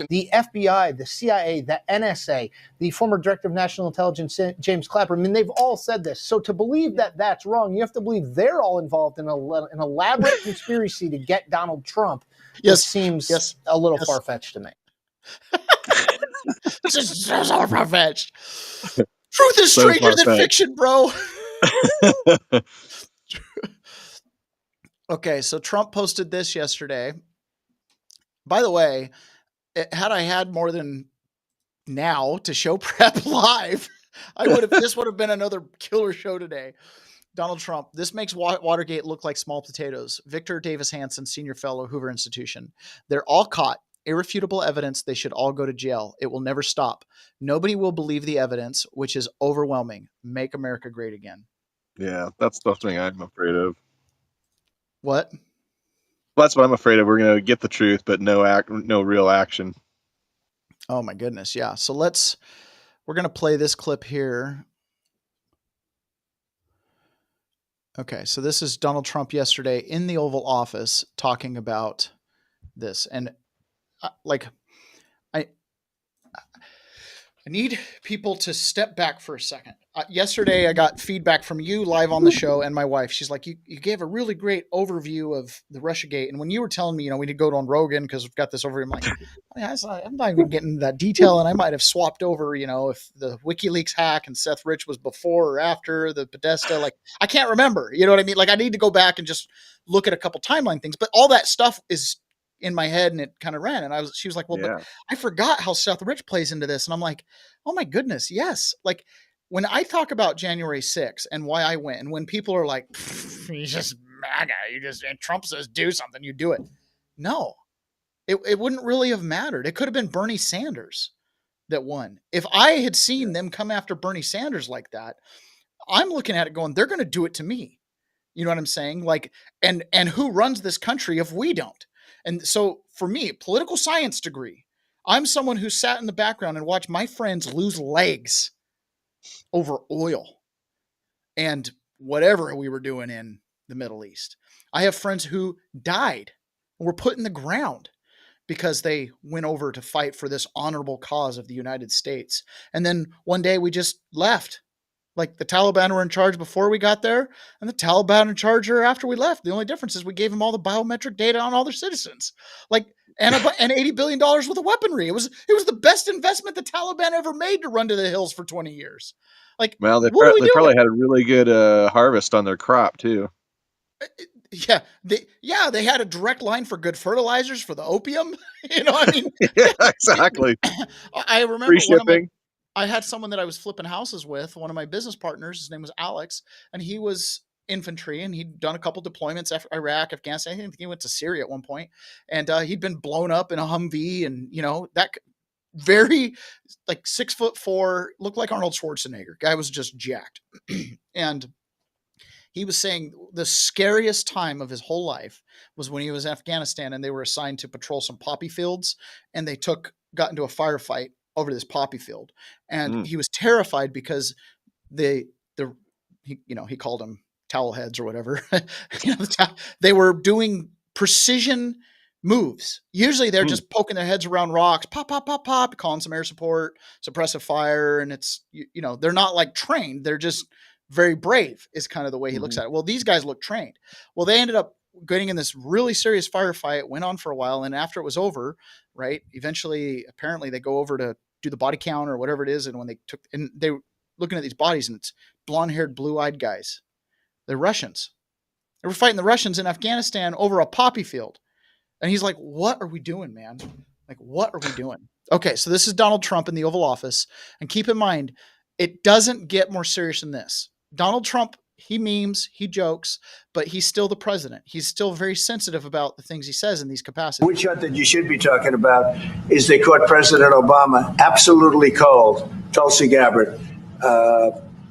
The FBI, the CIA, the NSA, the former director of national intelligence, James Clapper, I mean, they've all said this. So to believe that that's wrong, you have to believe they're all involved in an elaborate conspiracy to get Donald Trump. Yes, seems a little far-fetched to me. This is so far-fetched. Truth is stranger than fiction, bro. Okay, so Trump posted this yesterday. By the way, had I had more than now to show prep live, this would have been another killer show today. Donald Trump, this makes Watergate look like small potatoes. Victor Davis Hanson, senior fellow, Hoover Institution. They're all caught. Irrefutable evidence. They should all go to jail. It will never stop. Nobody will believe the evidence, which is overwhelming. Make America great again. Yeah, that's something I'm afraid of. What? That's what I'm afraid of. We're going to get the truth, but no real action. Oh my goodness. Yeah. So we're going to play this clip here. Okay. So this is Donald Trump yesterday in the Oval Office talking about this. And I need people to step back for a second. Yesterday, I got feedback from you live on the show and my wife. She's like, you gave a really great overview of the Russiagate. And when you were telling me, we need to go on Rogan because we've got this overview, I'm like, I'm not even getting into that detail. And I might have swapped over, if the WikiLeaks hack and Seth Rich was before or after the Podesta. I can't remember. You know what I mean? I need to go back and just look at a couple timeline things. But all that stuff is in my head and it kind of ran. And she was like, but I forgot how Seth Rich plays into this. And I'm like, oh my goodness. Yes. When I talk about January 6th and why I went, and when people are like, you just MAGA, and Trump says do something, you do it. No, it wouldn't really have mattered. It could have been Bernie Sanders that won. If I had seen them come after Bernie Sanders like that, I'm looking at it going, they're going to do it to me. You know what I'm saying? And who runs this country if we don't? And so for me, political science degree, I'm someone who sat in the background and watched my friends lose legs over oil and whatever we were doing in the Middle East. I have friends who died and were put in the ground because they went over to fight for this honorable cause of the United States. And then one day we just left. The Taliban were in charge before we got there, and the Taliban in charge after we left. The only difference is we gave them all the biometric data on all their citizens, and $80 billion worth of weaponry. It was the best investment the Taliban ever made to run to the hills for 20 years. Well, they probably had a really good harvest on their crop too. Yeah, they had a direct line for good fertilizers for the opium. I mean, yeah, exactly. I remember free shipping. I had someone that I was flipping houses with, one of my business partners. His name was Alex, and he was infantry, and he'd done a couple deployments after Iraq, Afghanistan. I think he went to Syria at one point, and he'd been blown up in a Humvee, and that very 6'4", looked like Arnold Schwarzenegger. Guy was just jacked, and he was saying the scariest time of his whole life was when he was in Afghanistan, and they were assigned to patrol some poppy fields, and they got into a firefight over this poppy field, and he was terrified because he called them towel heads or whatever. They were doing precision moves. Usually they're just poking their heads around rocks, pop, pop, pop, pop, calling some air support, suppressive fire, and it's they're not trained. They're just very brave is kind of the way he looks at it. Well, these guys look trained. Well, they ended up getting in this really serious firefight. It went on for a while, and after it was over, right, eventually, apparently, they go over to do the body count or whatever it is, and when they were looking at these bodies, and it's blonde-haired, blue-eyed guys. They're Russians. They were fighting the Russians in Afghanistan over a poppy field. And he's like, what are we doing, man? Like, what are we doing? Okay, so this is Donald Trump in the Oval Office. And keep in mind, it doesn't get more serious than this. Donald Trump, he memes, he jokes, but he's still the president. He's still very sensitive about the things he says in these capacities. Which shot that you should be talking about is they caught President Obama absolutely cold, Tulsi Gabbard.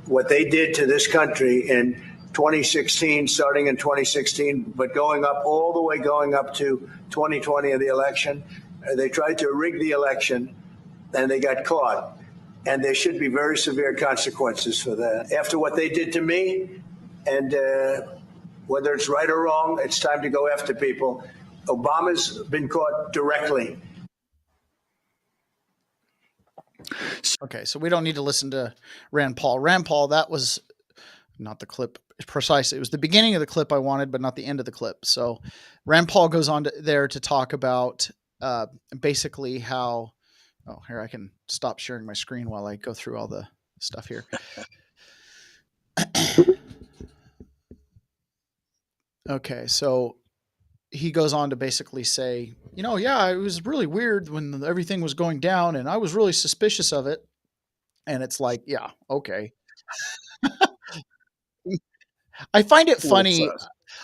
What they did to this country in 2016, starting in 2016, but going up all the way going up to 2020 of the election, they tried to rig the election and they got caught. And there should be very severe consequences for that. After what they did to me, and whether it's right or wrong, it's time to go after people. Obama's been caught directly. Okay, so we don't need to listen to Rand Paul. Rand Paul, that was not the clip precisely. It was the beginning of the clip I wanted, but not the end of the clip. So Rand Paul goes on there to talk about basically how, oh, here I can stop sharing my screen while I go through all the stuff here. Okay, so he goes on to basically say, you know, yeah, it was really weird when everything was going down and I was really suspicious of it. And it's like, yeah, okay. I find it funny.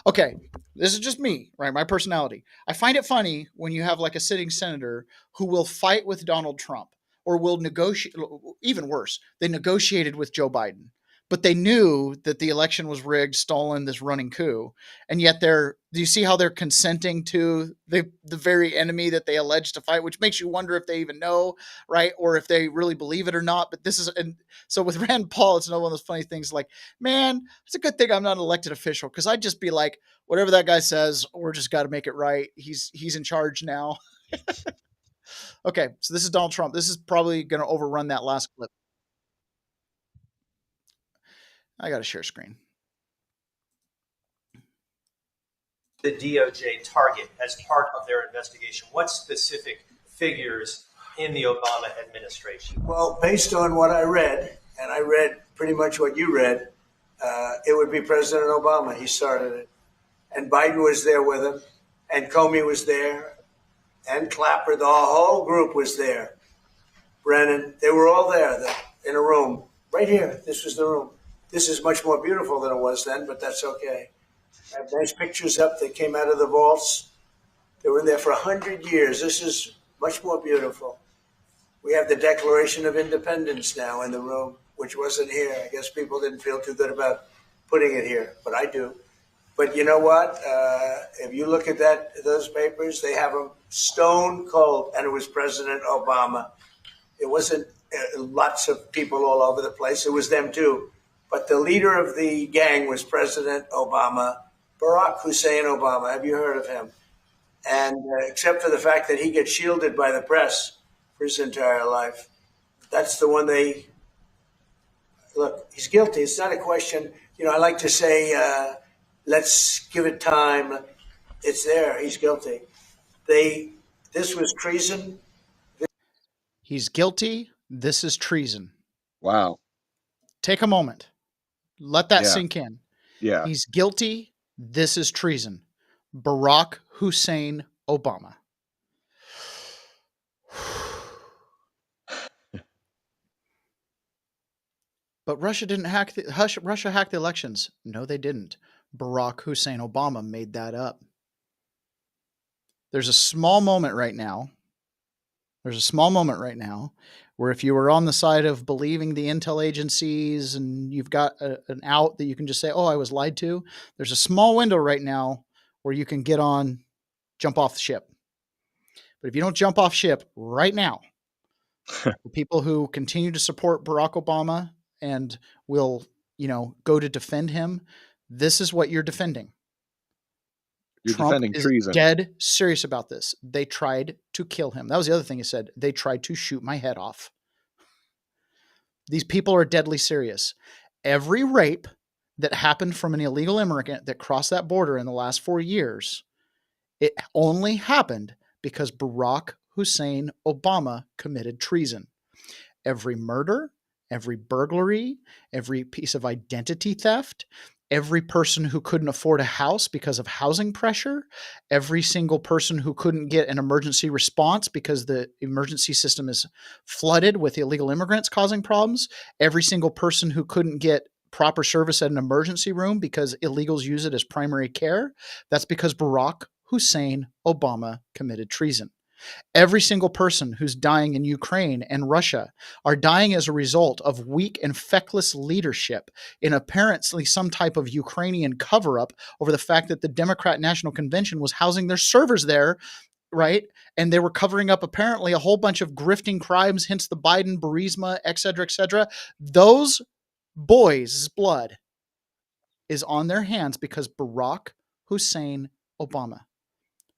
Okay, this is just me, right? My personality. I find it funny when you have like a sitting senator who will fight with Donald Trump or will negotiate, even worse, they negotiated with Joe Biden, but they knew that the election was rigged, stolen, this running coup. And yet do you see how they're consenting to the very enemy that they allege to fight, which makes you wonder if they even know, right? Or if they really believe it or not. But this is, and so with Rand Paul, it's another one of those funny things like, man, it's a good thing I'm not an elected official. Cause I'd just be like, whatever that guy says, we're just got to make it right. He's in charge now. Okay. So this is Donald Trump. This is probably going to overrun that last clip. I got to share screen. The DOJ target as part of their investigation? What specific figures in the Obama administration? Well, based on what I read, and I read pretty much what you read, it would be President Obama. He started it. And Biden was there with him, and Comey was there, and Clapper, the whole group was there. Brennan, they were all there in a room. Right here, this was the room. This is much more beautiful than it was then, but that's okay. I have nice pictures up that came out of the vaults. They were in there for 100 years. This is much more beautiful. We have the Declaration of Independence now in the room, which wasn't here. I guess people didn't feel too good about putting it here, but I do. But you know what? If you look at those papers, they have them stone cold, and it was President Obama. It wasn't lots of people all over the place. It was them too. But the leader of the gang was President Obama, Barack Hussein Obama. Have you heard of him? And except for the fact that he gets shielded by the press for his entire life, that's the one look, he's guilty. It's not a question. You know, I like to say, let's give it time. It's there. He's guilty. This was treason. He's guilty. This is treason. Wow. Take a moment. Let that sink in. Yeah. He's guilty. This is treason. Barack Hussein Obama. But Russia didn't Russia hacked the elections. No, they didn't. Barack Hussein Obama made that up. There's a small moment right now. Where if you were on the side of believing the intel agencies and you've got an out that you can just say, oh, I was lied to. There's a small window right now where you can jump off the ship. But if you don't jump off ship right now, the people who continue to support Barack Obama and will, go to defend him, this is what you're defending. You're Trump defending is treason. Dead serious about this. They tried to kill him. That was the other thing he said. They tried to shoot my head off. These people are deadly serious. Every rape that happened from an illegal immigrant that crossed that border in the last 4 years, it only happened because Barack Hussein Obama committed treason. Every murder, every burglary, every piece of identity theft, every person who couldn't afford a house because of housing pressure, every single person who couldn't get an emergency response because the emergency system is flooded with illegal immigrants causing problems, every single person who couldn't get proper service at an emergency room because illegals use it as primary care. That's because Barack Hussein Obama committed treason. Every single person who's dying in Ukraine and Russia are dying as a result of weak and feckless leadership in apparently some type of Ukrainian cover-up over the fact that the Democrat National Convention was housing their servers there, right? And they were covering up apparently a whole bunch of grifting crimes, hence the Biden, Burisma, et cetera, et cetera. Those boys' blood is on their hands because Barack Hussein Obama.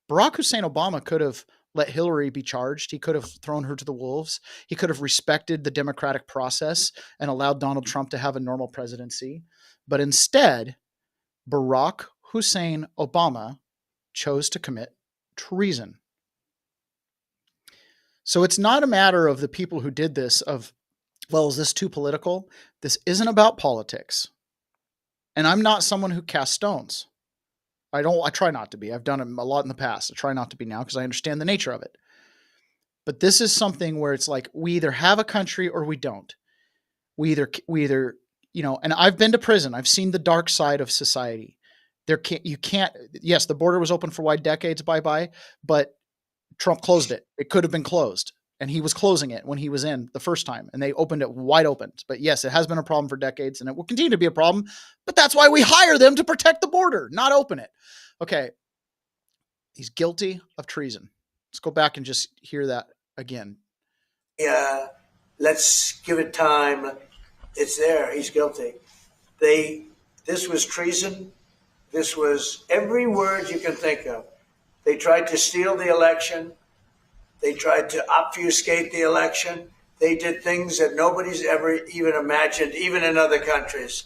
Barack Hussein Obama could have let Hillary be charged. He could have thrown her to the wolves. He could have respected the democratic process and allowed Donald Trump to have a normal presidency. But instead, Barack Hussein Obama chose to commit treason. So it's not a matter of the people who did this of, well, is this too political? This isn't about politics. And I'm not someone who casts stones. I try not to be. I've done it a lot in the past. I try not to be now because I understand the nature of it. But this is something where it's like, we either have a country or we don't. We either, you know, and I've been to prison. I've seen the dark side of society. Yes, the border was open for wide decades, but Trump closed it. It could have been closed. And he was closing it when he was in the first time, and they opened it wide open. But yes, it has been a problem for decades, and it will continue to be a problem. But that's why we hire them to protect the border, not open it. Okay. He's guilty of treason. Let's go back and just hear that again. Yeah, let's give it time. It's there. He's guilty. This was treason. This was every word you can think of. They tried to steal the election. They tried to obfuscate the election. They did things that nobody's ever even imagined, even in other countries.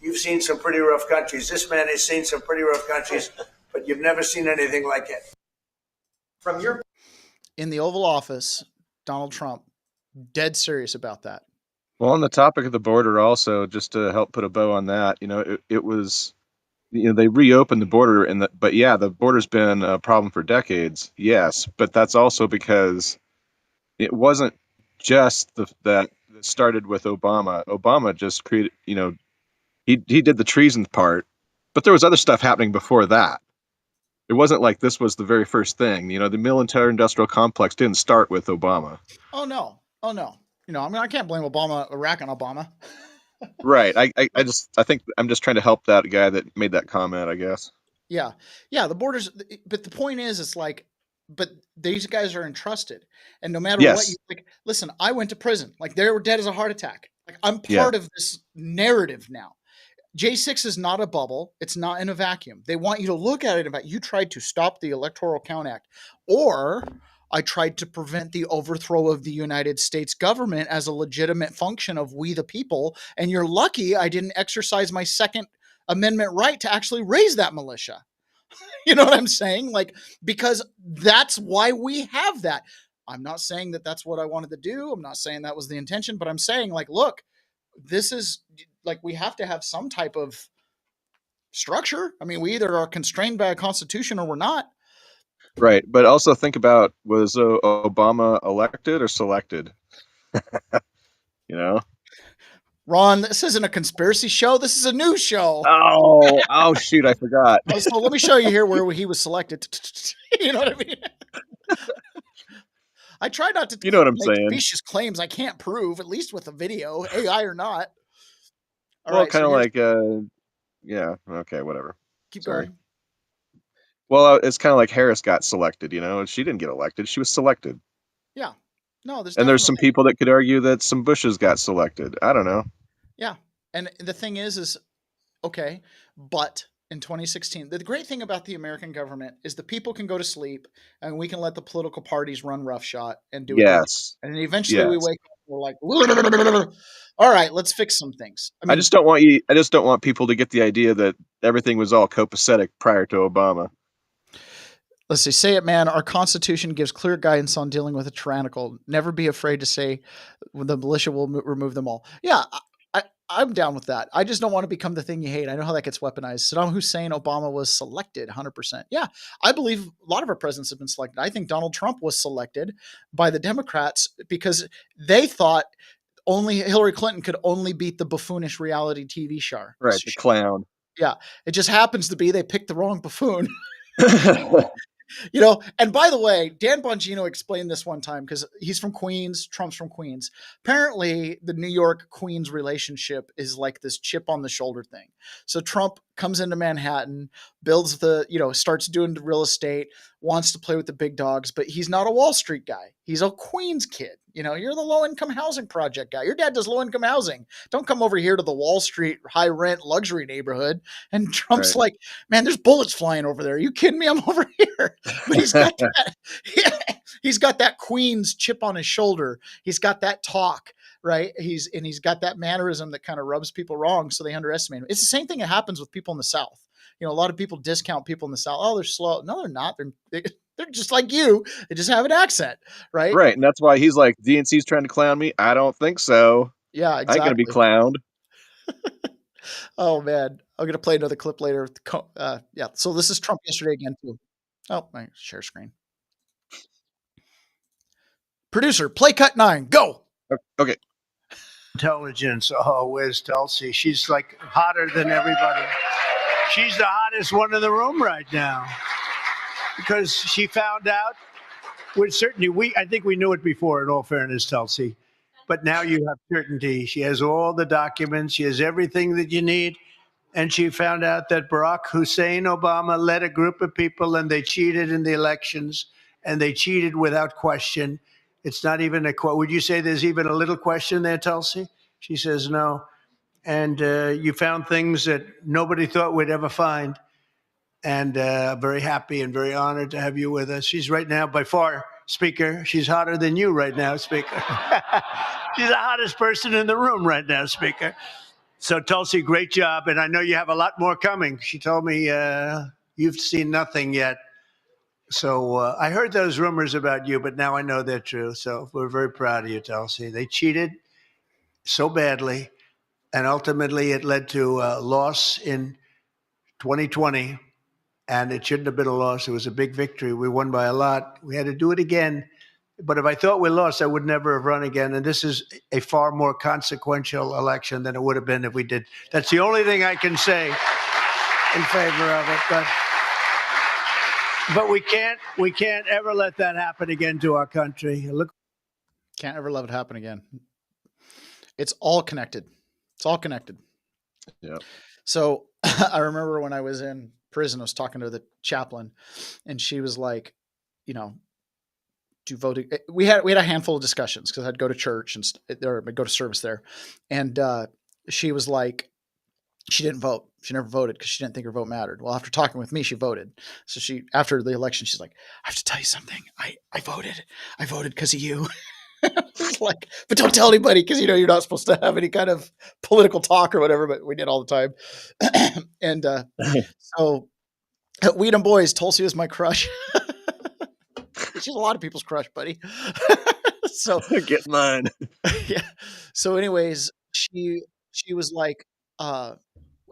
You've seen some pretty rough countries. This man has seen some pretty rough countries, but you've never seen anything like it. In the Oval Office, Donald Trump, dead serious about that. Well, on the topic of the border also, just to help put a bow on that, you know, it was, you know, they reopened the border, but yeah, the border's been a problem for decades. Yes, but that's also because it wasn't just that started with Obama. Obama just created, you know, he did the treason part, but there was other stuff happening before that. It wasn't like this was the very first thing. You know, the military-industrial complex didn't start with Obama. Oh no. You know, I mean, I can't blame Iraq on Obama. Right. I think I'm just trying to help that guy that made that comment, I guess. Yeah. The borders, but the point is, it's like, but these guys are entrusted, and no matter what you like, listen, I went to prison. Like, they were dead as a heart attack. Like, I'm part of this narrative now. J6 is not a bubble. It's not in a vacuum. They want you to look at it about, you tried to stop the Electoral Count Act, or I tried to prevent the overthrow of the United States government as a legitimate function of we the people. And you're lucky I didn't exercise my Second Amendment right to actually raise that militia. You know what I'm saying? Like, because that's why we have that. I'm not saying that that's what I wanted to do. I'm not saying that was the intention, but I'm saying, like, look, this is like, we have to have some type of structure. I mean, we either are constrained by a constitution or we're not. Right. But also think about, was Obama elected or selected? You know? Ron, this isn't a conspiracy show. This is a news show. Oh, shoot. I forgot. So let me show you here where he was selected. You know what I mean? I try not to you know what I'm make saying. specious claims I can't prove, at least with a video, AI or not. All right, kind of like, yeah, okay, whatever. Keep going. Well, it's kind of like Harris got selected, you know. She didn't get elected. She was selected. Yeah. No, there's some people that could argue that some Bushes got selected. I don't know. Yeah. And the thing is okay, but in 2016, the great thing about the American government is the people can go to sleep and we can let the political parties run roughshod and do it. Yes. And then eventually we wake up and we're like, all right, let's fix some things. I just don't want people to get the idea that everything was all copacetic prior to Obama. Let's see. Say it, man. Our Constitution gives clear guidance on dealing with a tyrannical. Never be afraid to say the militia will remove them all. Yeah, I'm down with that. I just don't want to become the thing you hate. I know how that gets weaponized. Saddam Hussein, Obama was selected 100%. Yeah, I believe a lot of our presidents have been selected. I think Donald Trump was selected by the Democrats because they thought only Hillary Clinton could only beat the buffoonish reality TV show. Right, the clown. Yeah, it just happens to be they picked the wrong buffoon. And by the way, Dan Bongino explained this one time because he's from Queens, Trump's from Queens. Apparently, the New York Queens relationship is like this chip on the shoulder thing. So Trump comes into Manhattan, builds starts doing the real estate, wants to play with the big dogs, but he's not a Wall Street guy. He's a Queens kid. You're the low-income housing project guy. Your dad does low-income housing. Don't come over here to the Wall Street high-rent luxury neighborhood. And Trump's like, man, there's bullets flying over there. Are you kidding me? I'm over here. But he's got that. He's got that Queens chip on his shoulder. He's got that talk, right? He's got that mannerism that kind of rubs people wrong, so they underestimate him. It's the same thing that happens with people in the South. A lot of people discount people in the South. Oh, they're slow. No, they're not. They're just like you. They just have an accent, right? Right, and that's why he's like, DNC's trying to clown me. I don't think so. Yeah, exactly. I ain't gonna be clowned. Oh man, I'm gonna play another clip later. Yeah. So this is Trump yesterday again too. Oh, my share screen. Producer, play cut 9. Go. Okay. Intelligence. Oh, where's Tulsi? She's like hotter than everybody. She's the hottest one in the room right now because she found out with certainty. I think we knew it before, in all fairness, Tulsi, but now you have certainty. She has all the documents. She has everything that you need. And she found out that Barack Hussein Obama led a group of people and they cheated in the elections, and they cheated without question. It's not even would you say there's even a little question there, Tulsi? She says no. And you found things that nobody thought we'd ever find. And very happy and very honored to have you with us. She's right now, by far, Speaker, she's hotter than you right now, Speaker. She's the hottest person in the room right now, Speaker. So, Tulsi, great job. And I know you have a lot more coming. She told me you've seen nothing yet. So I heard those rumors about you, but now I know they're true. So we're very proud of you, Tulsi. They cheated so badly, and ultimately it led to a loss in 2020, and it shouldn't have been a loss. It was a big victory. We won by a lot. We had to do it again. But if I thought we lost, I would never have run again. And this is a far more consequential election than it would have been if we did. That's the only thing I can say in favor of it. But we can't ever let that happen again to our country. Can't ever let it happen again. It's all connected. It's all connected. Yeah. So I remember when I was in prison, I was talking to the chaplain, and she was like, do voting. We had a handful of discussions because I'd go to church and I'd go to service there, and she was like, she didn't vote. She never voted because she didn't think her vote mattered. Well, after talking with me, she voted. So after the election, she's like, I have to tell you something. I voted. I voted because of you. Like, but don't tell anybody because you're not supposed to have any kind of political talk or whatever. But we did all the time. And so at Weedham Boys, Tulsi was my crush. She's a lot of people's crush, buddy. So get mine. Yeah. So anyways, she was like,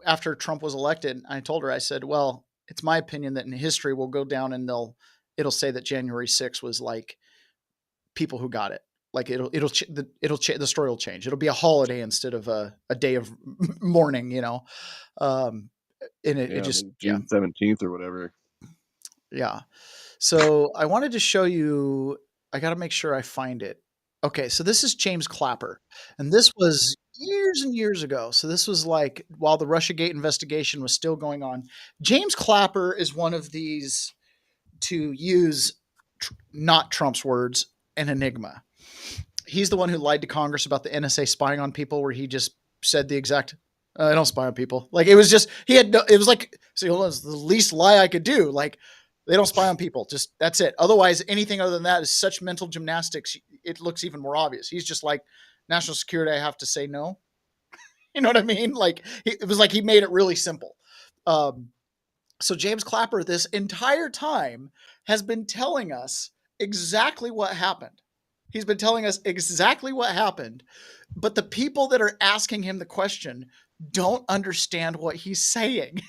after Trump was elected, I told her, I said, well, it's my opinion that in history we'll go down and it'll say that January 6th was like people who got it. Like the story will change. It'll be a holiday instead of a day of mourning, and it just June 17th or whatever. Yeah. So I wanted to show you, I got to make sure I find it. Okay. So this is James Clapper, and this was years and years ago. So this was like while the Russiagate investigation was still going on. James Clapper is one of these, to use not Trump's words, an enigma. He's the one who lied to Congress about the NSA spying on people, where he just said the exact, I don't spy on people. Like it was just, it was like, so it was the least lie I could do. Like, they don't spy on people. Just that's it. Otherwise, anything other than that is such mental gymnastics. It looks even more obvious. He's just like, national security, I have to say no. You know what I mean? Like it was like he made it really simple. So James Clapper, this entire time, has been telling us exactly what happened. He's been telling us exactly what happened, but the people that are asking him the question don't understand what he's saying.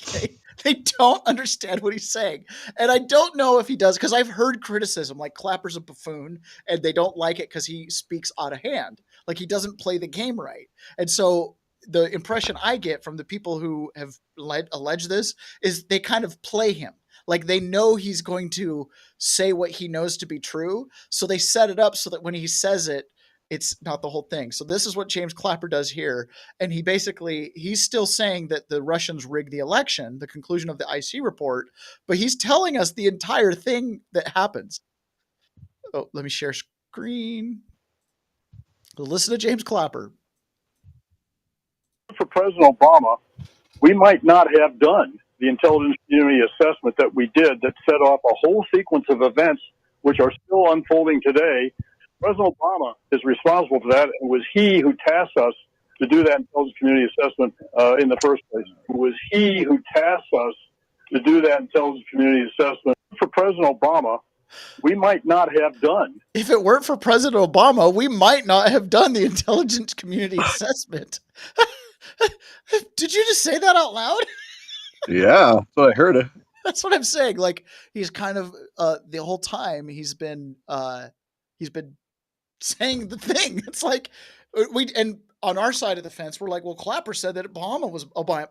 Okay? They don't understand what he's saying. And I don't know if he does, because I've heard criticism like Clapper's a buffoon and they don't like it because he speaks out of hand. Like he doesn't play the game right. And so the impression I get from the people who have alleged this is they kind of play him. Like they know he's going to say what he knows to be true. So they set it up so that when he says it, it's not the whole thing. So this is what James Clapper does here. And he's still saying that the Russians rigged the election, the conclusion of the IC report, but he's telling us the entire thing that happens. Oh, let me share screen. Listen to James Clapper. For President Obama, we might not have done the intelligence community assessment that we did that set off a whole sequence of events which are still unfolding today. President Obama is responsible for that. It was he who tasked us to do that intelligence community assessment in the first place. It was he who tasked us to do that intelligence community assessment. For President Obama, we might not have done. If it weren't for President Obama, we might not have done the intelligence community assessment. Did you just say that out loud? Yeah, that's what I heard. That's what I'm saying. Like he's kind of the whole time he's been saying the thing. It's like and on our side of the fence, we're like, well, Clapper said that Obama was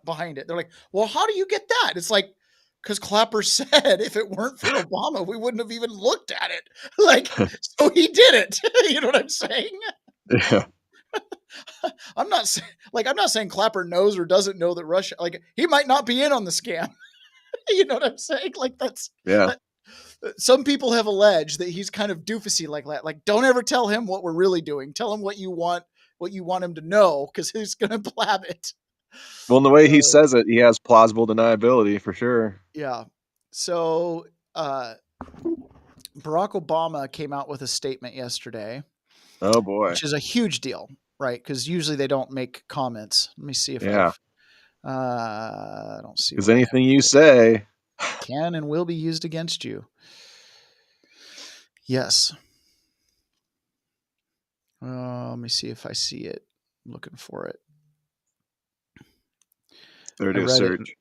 behind it. They're like, well, how do you get that? It's like, because Clapper said if it weren't for Obama, we wouldn't have even looked at it. Like, so he did it. You know what I'm saying? Yeah. I'm not saying Clapper knows or doesn't know that Russia, like he might not be in on the scam. You know what I'm saying? Like some people have alleged that he's kind of doofusy like that. Like, don't ever tell him what we're really doing. Tell him what you want him to know, because he's going to blab it. Well, in the way he says it, he has plausible deniability for sure. Yeah. So Barack Obama came out with a statement yesterday. Oh boy. Which is a huge deal, right? Because usually they don't make comments. Let me see if I don't see. Because anything you say can and will be used against you. Yes. Let me see if I see it. I'm looking for it. Better do a search.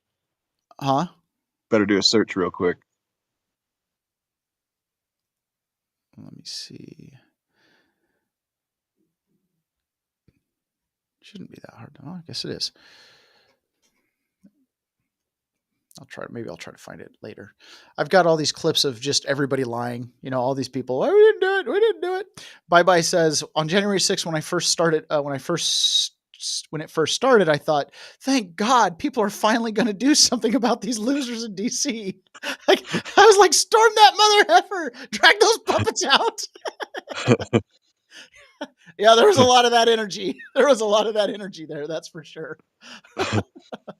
Huh? Better do a search real quick. Let me see. Shouldn't be that hard. Oh, I guess it is. Maybe I'll try to find it later. I've got all these clips of just everybody lying. You know, all these people. Oh, we didn't do it. We didn't do it. Bye says on January 6th, when it first started, I thought, thank God people are finally going to do something about these losers in DC. Like I was like, storm that mother heifer, drag those puppets out. Yeah, there was a lot of that energy. There was a lot of that energy there. That's for sure.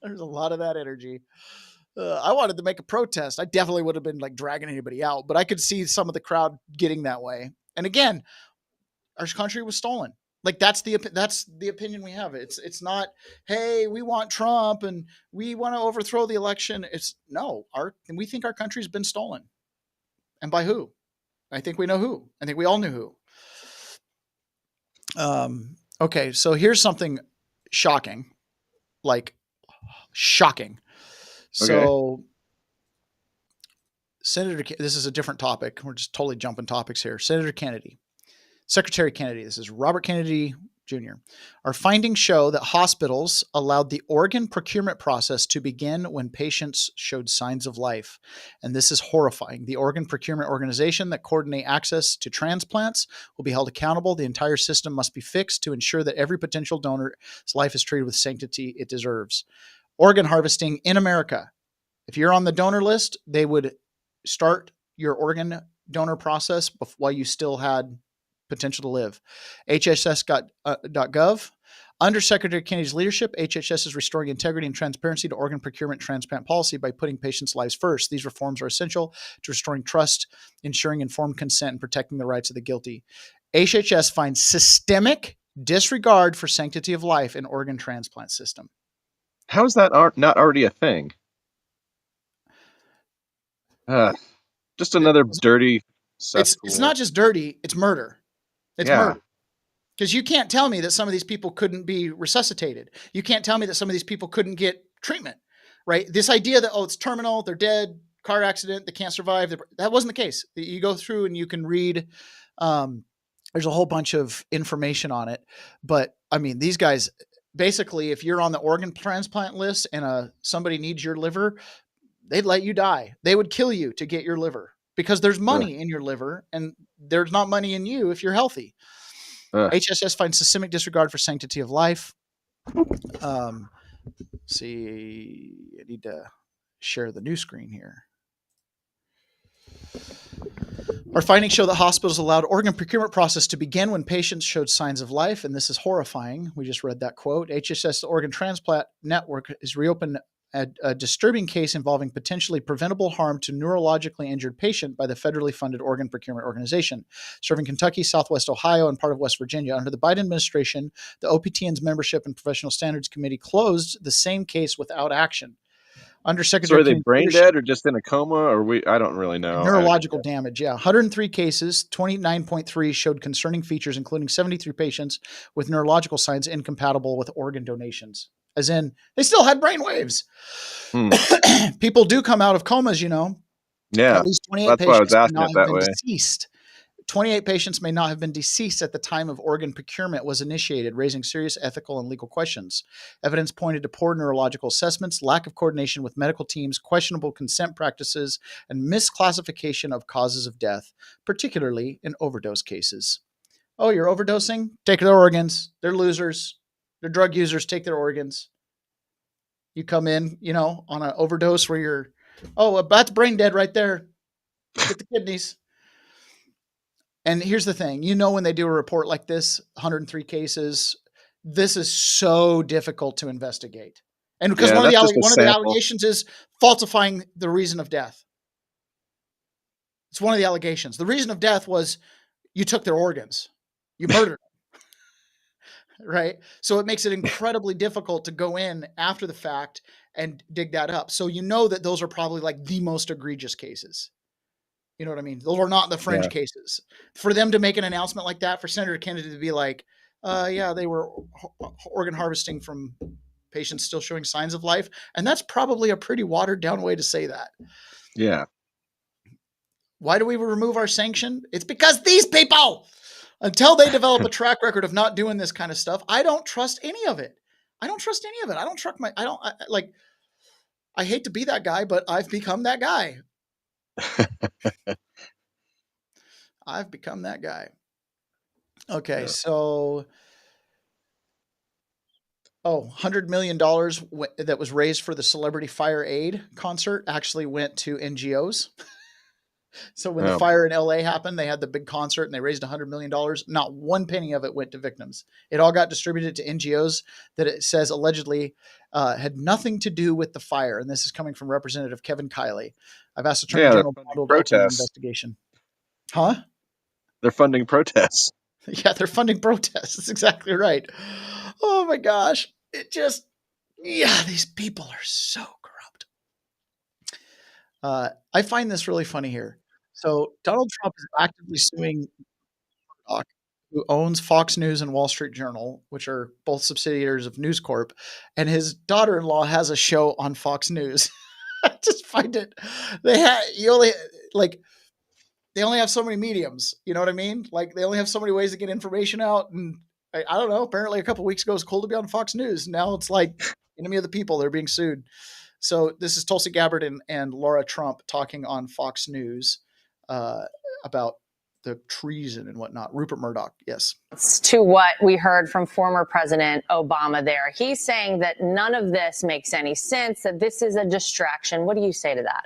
There's a lot of that energy. I wanted to make a protest. I definitely would have been like dragging anybody out, but I could see some of the crowd getting that way. And again, our country was stolen. Like that's the opinion we have. It's not, hey, we want Trump and we want to overthrow the election. It's no, we think our country's been stolen. And by who? I think we know who. I think we all knew who. Okay, so here's something shocking. Like shocking. So this is a different topic. We're just totally jumping topics here. Secretary Kennedy, this is Robert Kennedy Jr. Our findings show that hospitals allowed the organ procurement process to begin when patients showed signs of life. And this is horrifying. The organ procurement organization that coordinate access to transplants will be held accountable. The entire system must be fixed to ensure that every potential donor's life is treated with sanctity it deserves. Organ harvesting in America. If you're on the donor list, they would start your organ donor process while you still had potential to live. HHS.gov. Under Secretary Kennedy's leadership, HHS is restoring integrity and transparency to organ procurement transplant policy by putting patients' lives first. These reforms are essential to restoring trust, ensuring informed consent, and protecting the rights of the guilty. HHS finds systemic disregard for sanctity of life in organ transplant system. How is that not already a thing? Just another dirty cesspool. It's not just dirty, it's murder. It's murder. Because you can't tell me that some of these people couldn't be resuscitated. You can't tell me that some of these people couldn't get treatment, right? This idea that, it's terminal, they're dead, car accident, they can't survive. That wasn't the case. You go through and you can read, there's a whole bunch of information on it. But I mean, these guys, basically, if you're on the organ transplant list and somebody needs your liver, they'd let you die. They would kill you to get your liver because there's money in your liver and there's not money in you if you're healthy. HSS finds systemic disregard for sanctity of life. See, I need to share the new screen here. Our findings show that hospitals allowed organ procurement process to begin when patients showed signs of life, and this is horrifying. We just read that quote. HSS Organ Transplant Network has reopened a disturbing case involving potentially preventable harm to neurologically injured patient by the federally funded organ procurement organization, serving Kentucky, Southwest Ohio, and part of West Virginia. Under the Biden administration, the OPTN's Membership and Professional Standards Committee closed the same case without action. Undersecretary, so are they brain dead or just in a coma, or I don't really know. Neurological damage, yeah. 103 cases, 29.3 showed concerning features, including 73 patients with neurological signs incompatible with organ donations. As in, they still had brain waves. People do come out of comas, Yeah, at least 28 that's why I was patients may asking not it that have been way. deceased. 28 patients may not have been deceased at the time of organ procurement was initiated, raising serious ethical and legal questions. Evidence pointed to poor neurological assessments, lack of coordination with medical teams, questionable consent practices, and misclassification of causes of death, particularly in overdose cases. Oh, you're overdosing? Take their organs. They're losers. They're drug users. Take their organs. You come in, on an overdose where you're, that's brain dead right there. Get the kidneys. And here's the thing, when they do a report like this, 103 cases, this is so difficult to investigate. And because one of the allegations is falsifying the reason of death. It's one of the allegations. The reason of death was you took their organs. You murdered them. Right? So it makes it incredibly difficult to go in after the fact and dig that up. So that those are probably like the most egregious cases. You know what I mean? Those are not the fringe cases. For them to make an announcement like that, for Senator Kennedy to be like, they were organ harvesting from patients still showing signs of life. And that's probably a pretty watered down way to say that. Yeah. Why do we remove our sanction? It's because these people, until they develop a track record of not doing this kind of stuff, I don't trust any of it. I don't trust I hate to be that guy, but I've become that guy. I've become that guy. Okay, so $100 million that was raised for the Celebrity Fire Aid concert actually went to NGOs. So when the fire in LA happened, they had the big concert and they raised $100 million. Not one penny of it went to victims. It all got distributed to NGOs that it says allegedly had nothing to do with the fire. And this is coming from Representative Kevin Kiley. I've asked Attorney General to open an investigation. Huh? They're funding protests. Yeah, they're funding protests. That's exactly right. Oh my gosh. These people are so corrupt. I find this really funny here. So Donald Trump is actively suing Murdoch, who owns Fox News and Wall Street Journal, which are both subsidiaries of News Corp, and his daughter-in-law has a show on Fox News. I just find it. They only have so many mediums. You know what I mean? Like they only have so many ways to get information out. And I don't know. Apparently, a couple of weeks ago, it was cool to be on Fox News. Now it's like enemy of the people. They're being sued. So this is Tulsi Gabbard and Laura Trump talking on Fox News about the treason and whatnot. Rupert Murdoch, yes. To what we heard from former President Obama there. He's saying that none of this makes any sense, that this is a distraction. What do you say to that?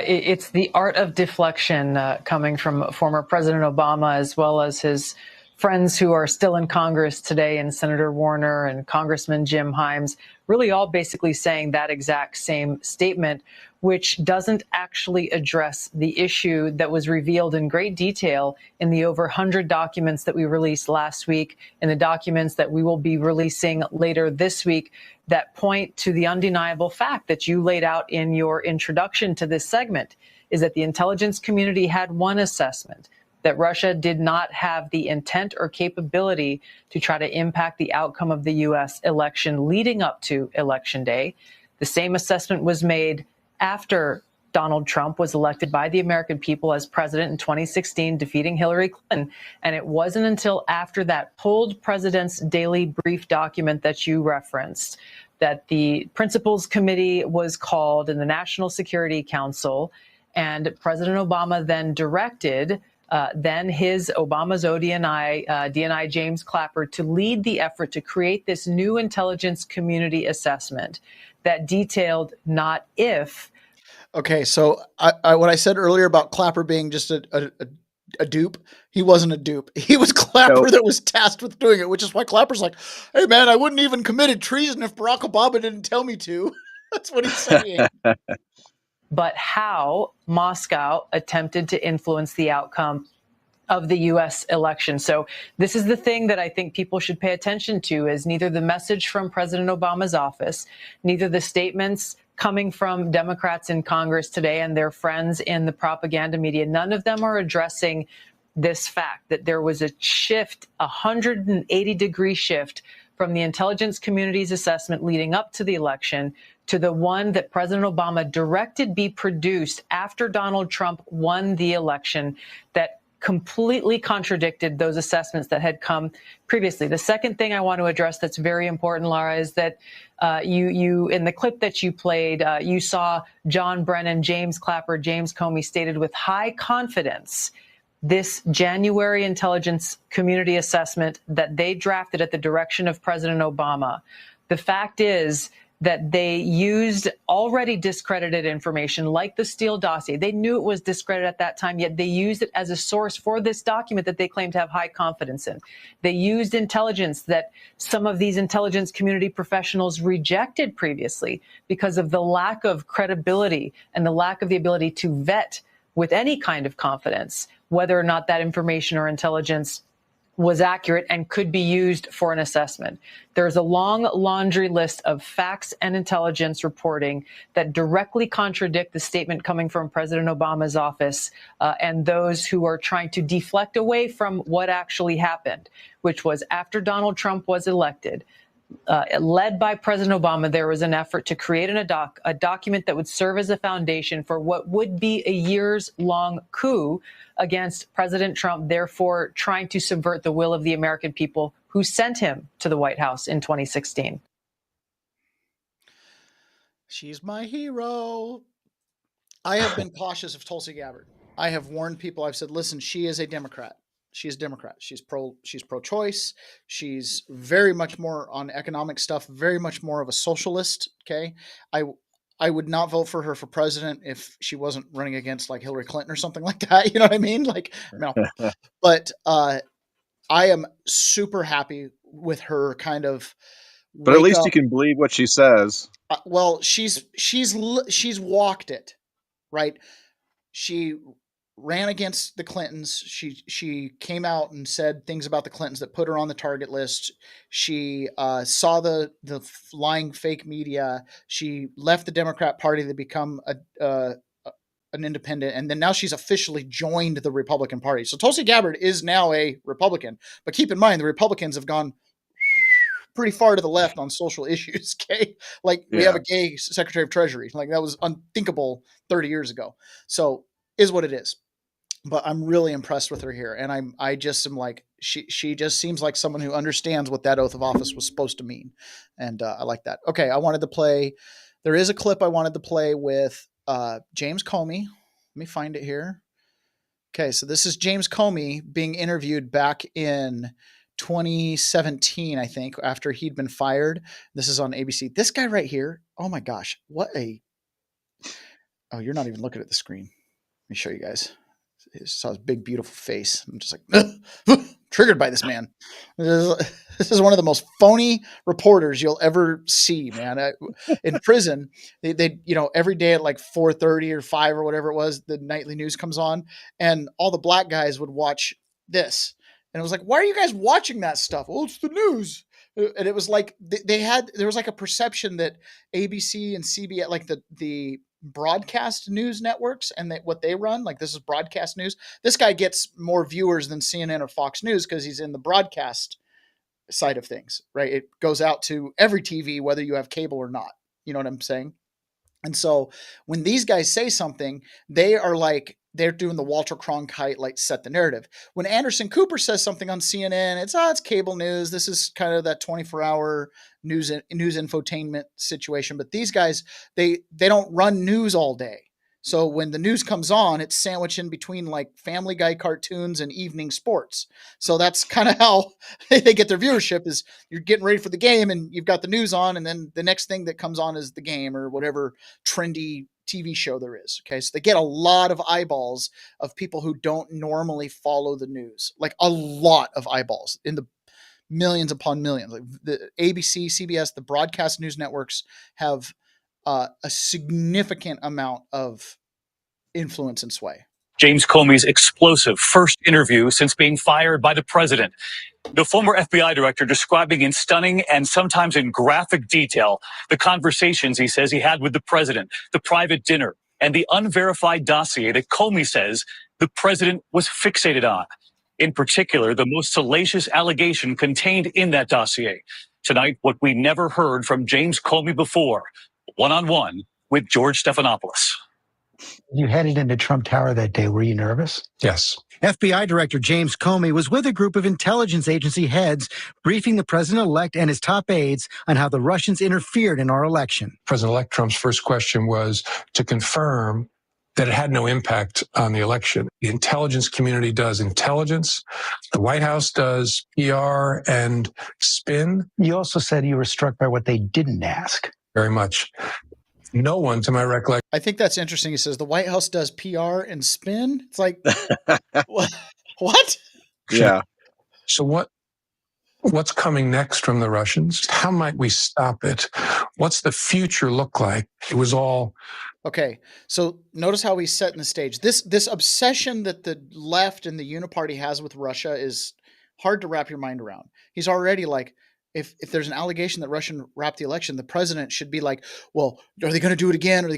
It's the art of deflection coming from former President Obama, as well as his friends who are still in Congress today, and Senator Warner and Congressman Jim Himes, really all basically saying that exact same statement, which doesn't actually address the issue that was revealed in great detail in the over 100 documents that we released last week, and the documents that we will be releasing later this week that point to the undeniable fact that you laid out in your introduction to this segment, is that the intelligence community had one assessment. that Russia did not have the intent or capability to try to impact the outcome of the U.S. election leading up to Election Day. The same assessment was made after Donald Trump was elected by the American people as president in 2016, defeating Hillary Clinton. And it wasn't until after that pulled President's Daily Brief document that you referenced that the Principals Committee was called in the National Security Council, and President Obama then directed Obama's DNI James Clapper to lead the effort to create this new intelligence community assessment that detailed not if. Okay, so what I said earlier about Clapper being just a dupe, he wasn't a dupe. He was Clapper that was tasked with doing it, which is why Clapper's like, hey man, I wouldn't even committed treason if Barack Obama didn't tell me to. That's what he's saying. But how Moscow attempted to influence the outcome of the U.S. election. So this is the thing that I think people should pay attention to, is neither the message from President Obama's office, neither the statements coming from Democrats in Congress today and their friends in the propaganda media. None of them are addressing this fact that there was a shift, a 180-degree shift from the intelligence community's assessment leading up to the election to the one that President Obama directed be produced after Donald Trump won the election, that completely contradicted those assessments that had come previously. The second thing I want to address that's very important, Laura, is that you in the clip that you played, you saw John Brennan, James Clapper, James Comey stated with high confidence this January intelligence community assessment that they drafted at the direction of President Obama. The fact is that they used already discredited information like the Steele dossier. They knew it was discredited at that time, yet they used it as a source for this document that they claim to have high confidence in. They used intelligence that some of these intelligence community professionals rejected previously because of the lack of credibility and the lack of the ability to vet with any kind of confidence whether or not that information or intelligence was accurate and could be used for an assessment. There's a long laundry list of facts and intelligence reporting that directly contradict the statement coming from President Obama's office and those who are trying to deflect away from what actually happened, which was after Donald Trump was elected, led by President Obama, there was an effort to create a document that would serve as a foundation for what would be a years-long coup against President Trump, therefore trying to subvert the will of the American people who sent him to the White House in 2016. She's my hero. I have been cautious of Tulsi Gabbard. I have warned people. I've said, listen, she is a Democrat. She's a Democrat. She's pro-choice. She's very much more on economic stuff, very much more of a socialist. Okay. I would not vote for her for president if she wasn't running against like Hillary Clinton or something like that. You know what I mean? Like, no, but, I am super happy with her kind of, but at least you can believe what she says. Well, she's walked it, right? She ran against the Clintons. She came out and said things about the Clintons that put her on the target list. She saw the lying fake media. She left the Democrat Party to become an independent, and then now she's officially joined the Republican Party. So Tulsi Gabbard is now a Republican, but keep in mind the Republicans have gone pretty far to the left on social issues. Okay, like we have a gay Secretary of Treasury, like that was unthinkable 30 years ago. So is what it is. But I'm really impressed with her here, and I just am like she just seems like someone who understands what that oath of office was supposed to mean, and I like that. Okay, I wanted to play. There is a clip I wanted to play with James Comey. Let me find it here. Okay, so this is James Comey being interviewed back in 2017, I think, after he'd been fired. This is on ABC. This guy right here. Oh my gosh, what a! Oh, you're not even looking at the screen. Let me show you guys. Saw his big, beautiful face. I'm just like triggered by this man. This is one of the most phony reporters you'll ever see, man. In prison, they every day at like 4:30 or 5 or whatever it was, the nightly news comes on, and all the black guys would watch this, and it was like, why are you guys watching that stuff? Well, it's the news. And it was like there was like a perception that ABC and CBS, like the broadcast news networks and what they run. Like, this is broadcast news. This guy gets more viewers than CNN or Fox News because he's in the broadcast side of things, right? It goes out to every TV, whether you have cable or not. You know what I'm saying? And so when these guys say something, they are like, they're doing the Walter Cronkite, like, set the narrative. When Anderson Cooper says something on CNN, it's cable news. This is kind of that 24-hour news infotainment situation. But these guys, they don't run news all day. So when the news comes on, it's sandwiched in between like Family Guy cartoons and evening sports. So that's kind of how they get their viewership, is you're getting ready for the game and you've got the news on, and then the next thing that comes on is the game or whatever trendy TV show there is. Okay. So they get a lot of eyeballs of people who don't normally follow the news, like a lot of eyeballs in the millions upon millions. Like the ABC, CBS, the broadcast news networks have a significant amount of influence and sway. James Comey's explosive first interview since being fired by the president. The former FBI director describing in stunning and sometimes in graphic detail the conversations he says he had with the president, the private dinner, and the unverified dossier that Comey says the president was fixated on. In particular, the most salacious allegation contained in that dossier. Tonight, what we never heard from James Comey before, one-on-one with George Stephanopoulos. You headed into Trump Tower that day. Were you nervous? Yes. FBI Director James Comey was with a group of intelligence agency heads briefing the president-elect and his top aides on how the Russians interfered in our election. President-elect Trump's first question was to confirm that it had no impact on the election. The intelligence community does intelligence. The White House does PR and spin. You also said you were struck by what they didn't ask. Very much. No one, to my recollection. I think that's interesting. He says the White House does PR and spin. It's like, what? Yeah. So what's coming next from the Russians? How might we stop it? What's the future look like? It was all. Okay. So notice how he's setting the stage. This obsession that the left and the Uniparty has with Russia is hard to wrap your mind around. He's already like, if there's an allegation that Russian wrapped the election, the president should be like, well, are they going to do it again? Or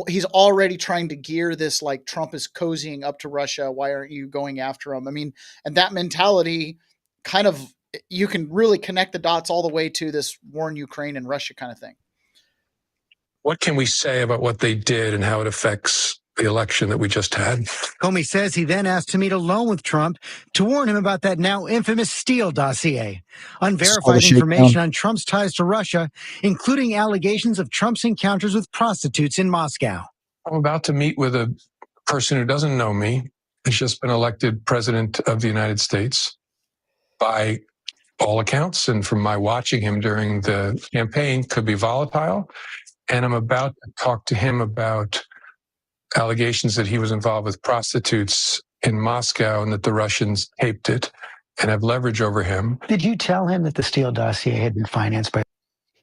he's already trying to gear this, like, Trump is cozying up to Russia. Why aren't you going after him? I mean, and that mentality kind of, you can really connect the dots all the way to this war in Ukraine and Russia kind of thing. What can we say about what they did and how it affects the election that we just had? Comey says he then asked to meet alone with Trump to warn him about that now infamous Steele dossier. Unverified information on Trump's ties to Russia, including allegations of Trump's encounters with prostitutes in Moscow. I'm about to meet with a person who doesn't know me. Has just been elected president of the United States by all accounts. And from my watching him during the campaign, could be volatile. And I'm about to talk to him about allegations that he was involved with prostitutes in Moscow and that the Russians taped it and have leverage over him. Did you tell him that the Steele dossier had been financed by...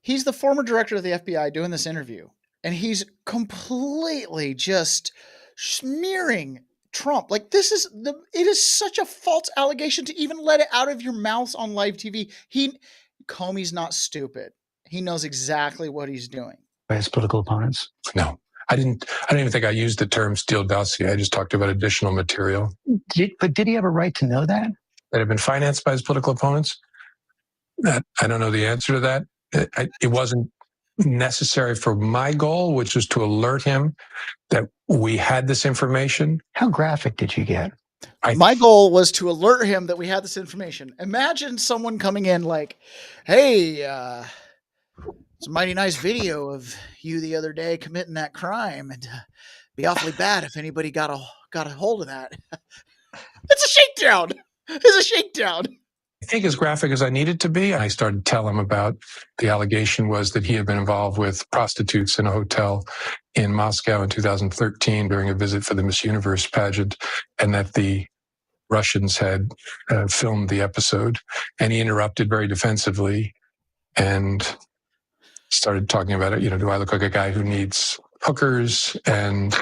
He's the former director of the FBI doing this interview, and he's completely just smearing Trump. Like, it is such a false allegation to even let it out of your mouth on live TV. Comey's not stupid. He knows exactly what he's doing. By his political opponents? No. I don't even think I used the term Steele dossier. I just talked about additional material. But did he have a right to know that? That had been financed by his political opponents? I don't know the answer to that. It wasn't necessary for my goal, which was to alert him that we had this information. How graphic did you get? My goal was to alert him that we had this information. Imagine someone coming in like, hey, it's a mighty nice video of you the other day committing that crime, and be awfully bad if anybody got a hold of that. It's a shakedown. It's a shakedown. I think as graphic as I needed to be, I started to tell him about the allegation was that he had been involved with prostitutes in a hotel in Moscow in 2013 during a visit for the Miss Universe pageant, and that the Russians had filmed the episode. And he interrupted very defensively and started talking about it. Do I look like a guy who needs hookers? And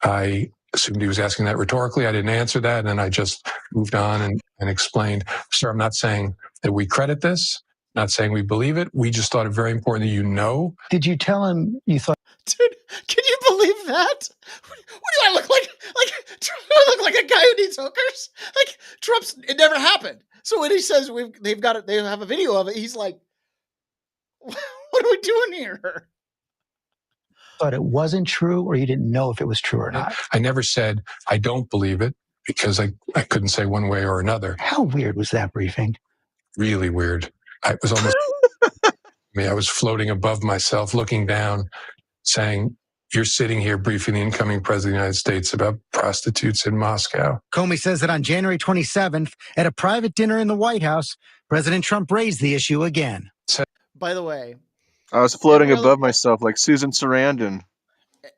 I assumed he was asking that rhetorically. I didn't answer that. And then I just moved on and explained, sir, I'm not saying that we credit this, not saying we believe it. We just thought it very important that you know. Did you tell him you thought... Dude, Can you believe that? What do I look like? Do I look like a guy who needs hookers? Like it never happened. So when he says they have a video of it, he's like, what are we doing here? But it wasn't true, or you didn't know if it was true or not? I never said I don't believe it because I couldn't say one way or another. How weird was that briefing? Really weird. I was almost, I was floating above myself, looking down, saying, you're sitting here briefing the incoming president of the United States about prostitutes in Moscow. Comey says that on January 27th, at a private dinner in the White House, President Trump raised the issue again. By the way, I was floating above myself like Susan Sarandon.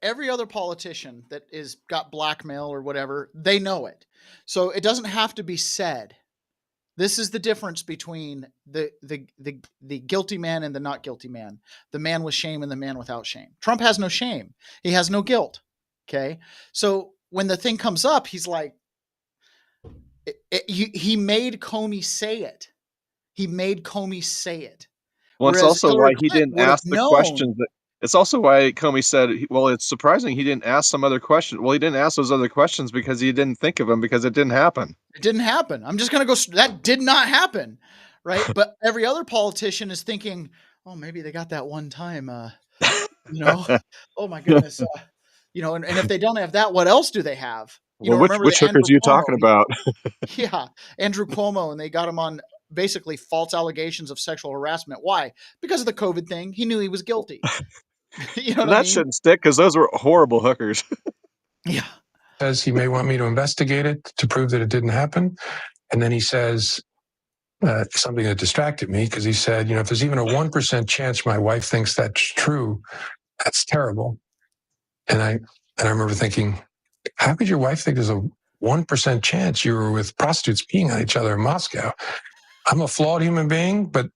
Every other politician that got blackmail or whatever, they know it. So it doesn't have to be said. This is the difference between the guilty man and the not guilty man. The man with shame and the man without shame. Trump has no shame. He has no guilt. Okay. So when the thing comes up, he's like, he made Comey say it. He made Comey say it. Well, it's also why he didn't ask the questions. It's also why Comey said, well, it's surprising he didn't ask some other question. Well, he didn't ask those other questions because he didn't think of them because it didn't happen. It didn't happen. I'm just going to go. That did not happen. Right. But every other politician is thinking, oh, maybe they got that one time, oh my goodness. And if they don't have that, what else do they have? Which hookers are you talking about? Yeah. Andrew Cuomo, and they got him on basically false allegations of sexual harassment. Why? Because of the COVID thing. He knew he was guilty. That shouldn't stick because those were horrible hookers. Yeah. Says he may want me to investigate it to prove that it didn't happen. And then he says something that distracted me because he said, if there's even a 1% chance my wife thinks that's true, that's terrible. And I remember thinking, how could your wife think there's a 1% chance you were with prostitutes peeing on each other in Moscow? I'm a flawed human being, but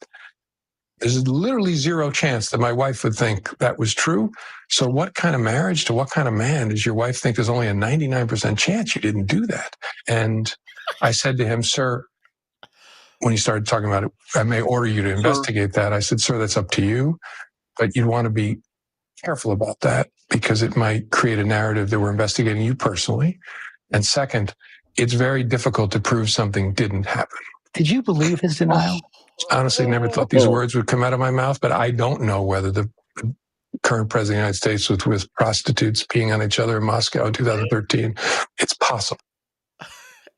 there's literally zero chance that my wife would think that was true. So what kind of marriage to what kind of man does your wife think there's only a 99% chance you didn't do that? And I said to him, sir, when he started talking about it, I may order you to investigate that. I said, sir, that's up to you, but you'd want to be careful about that because it might create a narrative that we're investigating you personally. And second, it's very difficult to prove something didn't happen. Did you believe his denial? Honestly, never thought these words would come out of my mouth, but I don't know whether the current president of the United States was with prostitutes peeing on each other in Moscow in 2013. It's possible.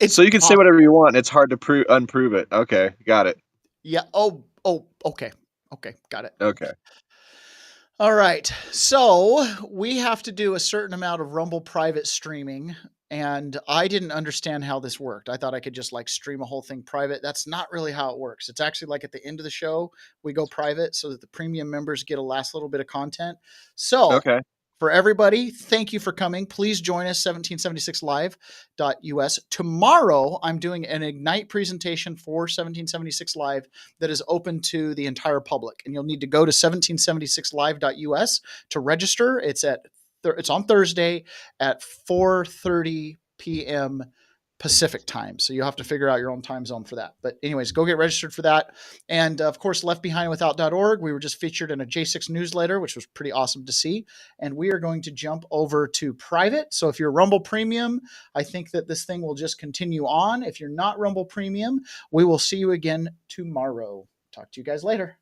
So you can say whatever you want. It's hard to unprove it. Okay, got it. Yeah. Oh, okay. Okay, got it. Okay. All right. So we have to do a certain amount of Rumble private streaming. And I didn't understand how this worked. I thought I could just stream a whole thing private. That's not really how it works. It's actually at the end of the show, we go private so that the premium members get a last little bit of content. So for everybody, thank you for coming. Please join us, 1776live.us. Tomorrow, I'm doing an Ignite presentation for 1776 Live that is open to the entire public. And you'll need to go to 1776live.us to register. It's on Thursday at 4:30 p.m. Pacific time. So you'll have to figure out your own time zone for that. But anyways, go get registered for that. And of course, leftbehindwithout.org. We were just featured in a J6 newsletter, which was pretty awesome to see. And we are going to jump over to private. So if you're Rumble Premium, I think that this thing will just continue on. If you're not Rumble Premium, we will see you again tomorrow. Talk to you guys later.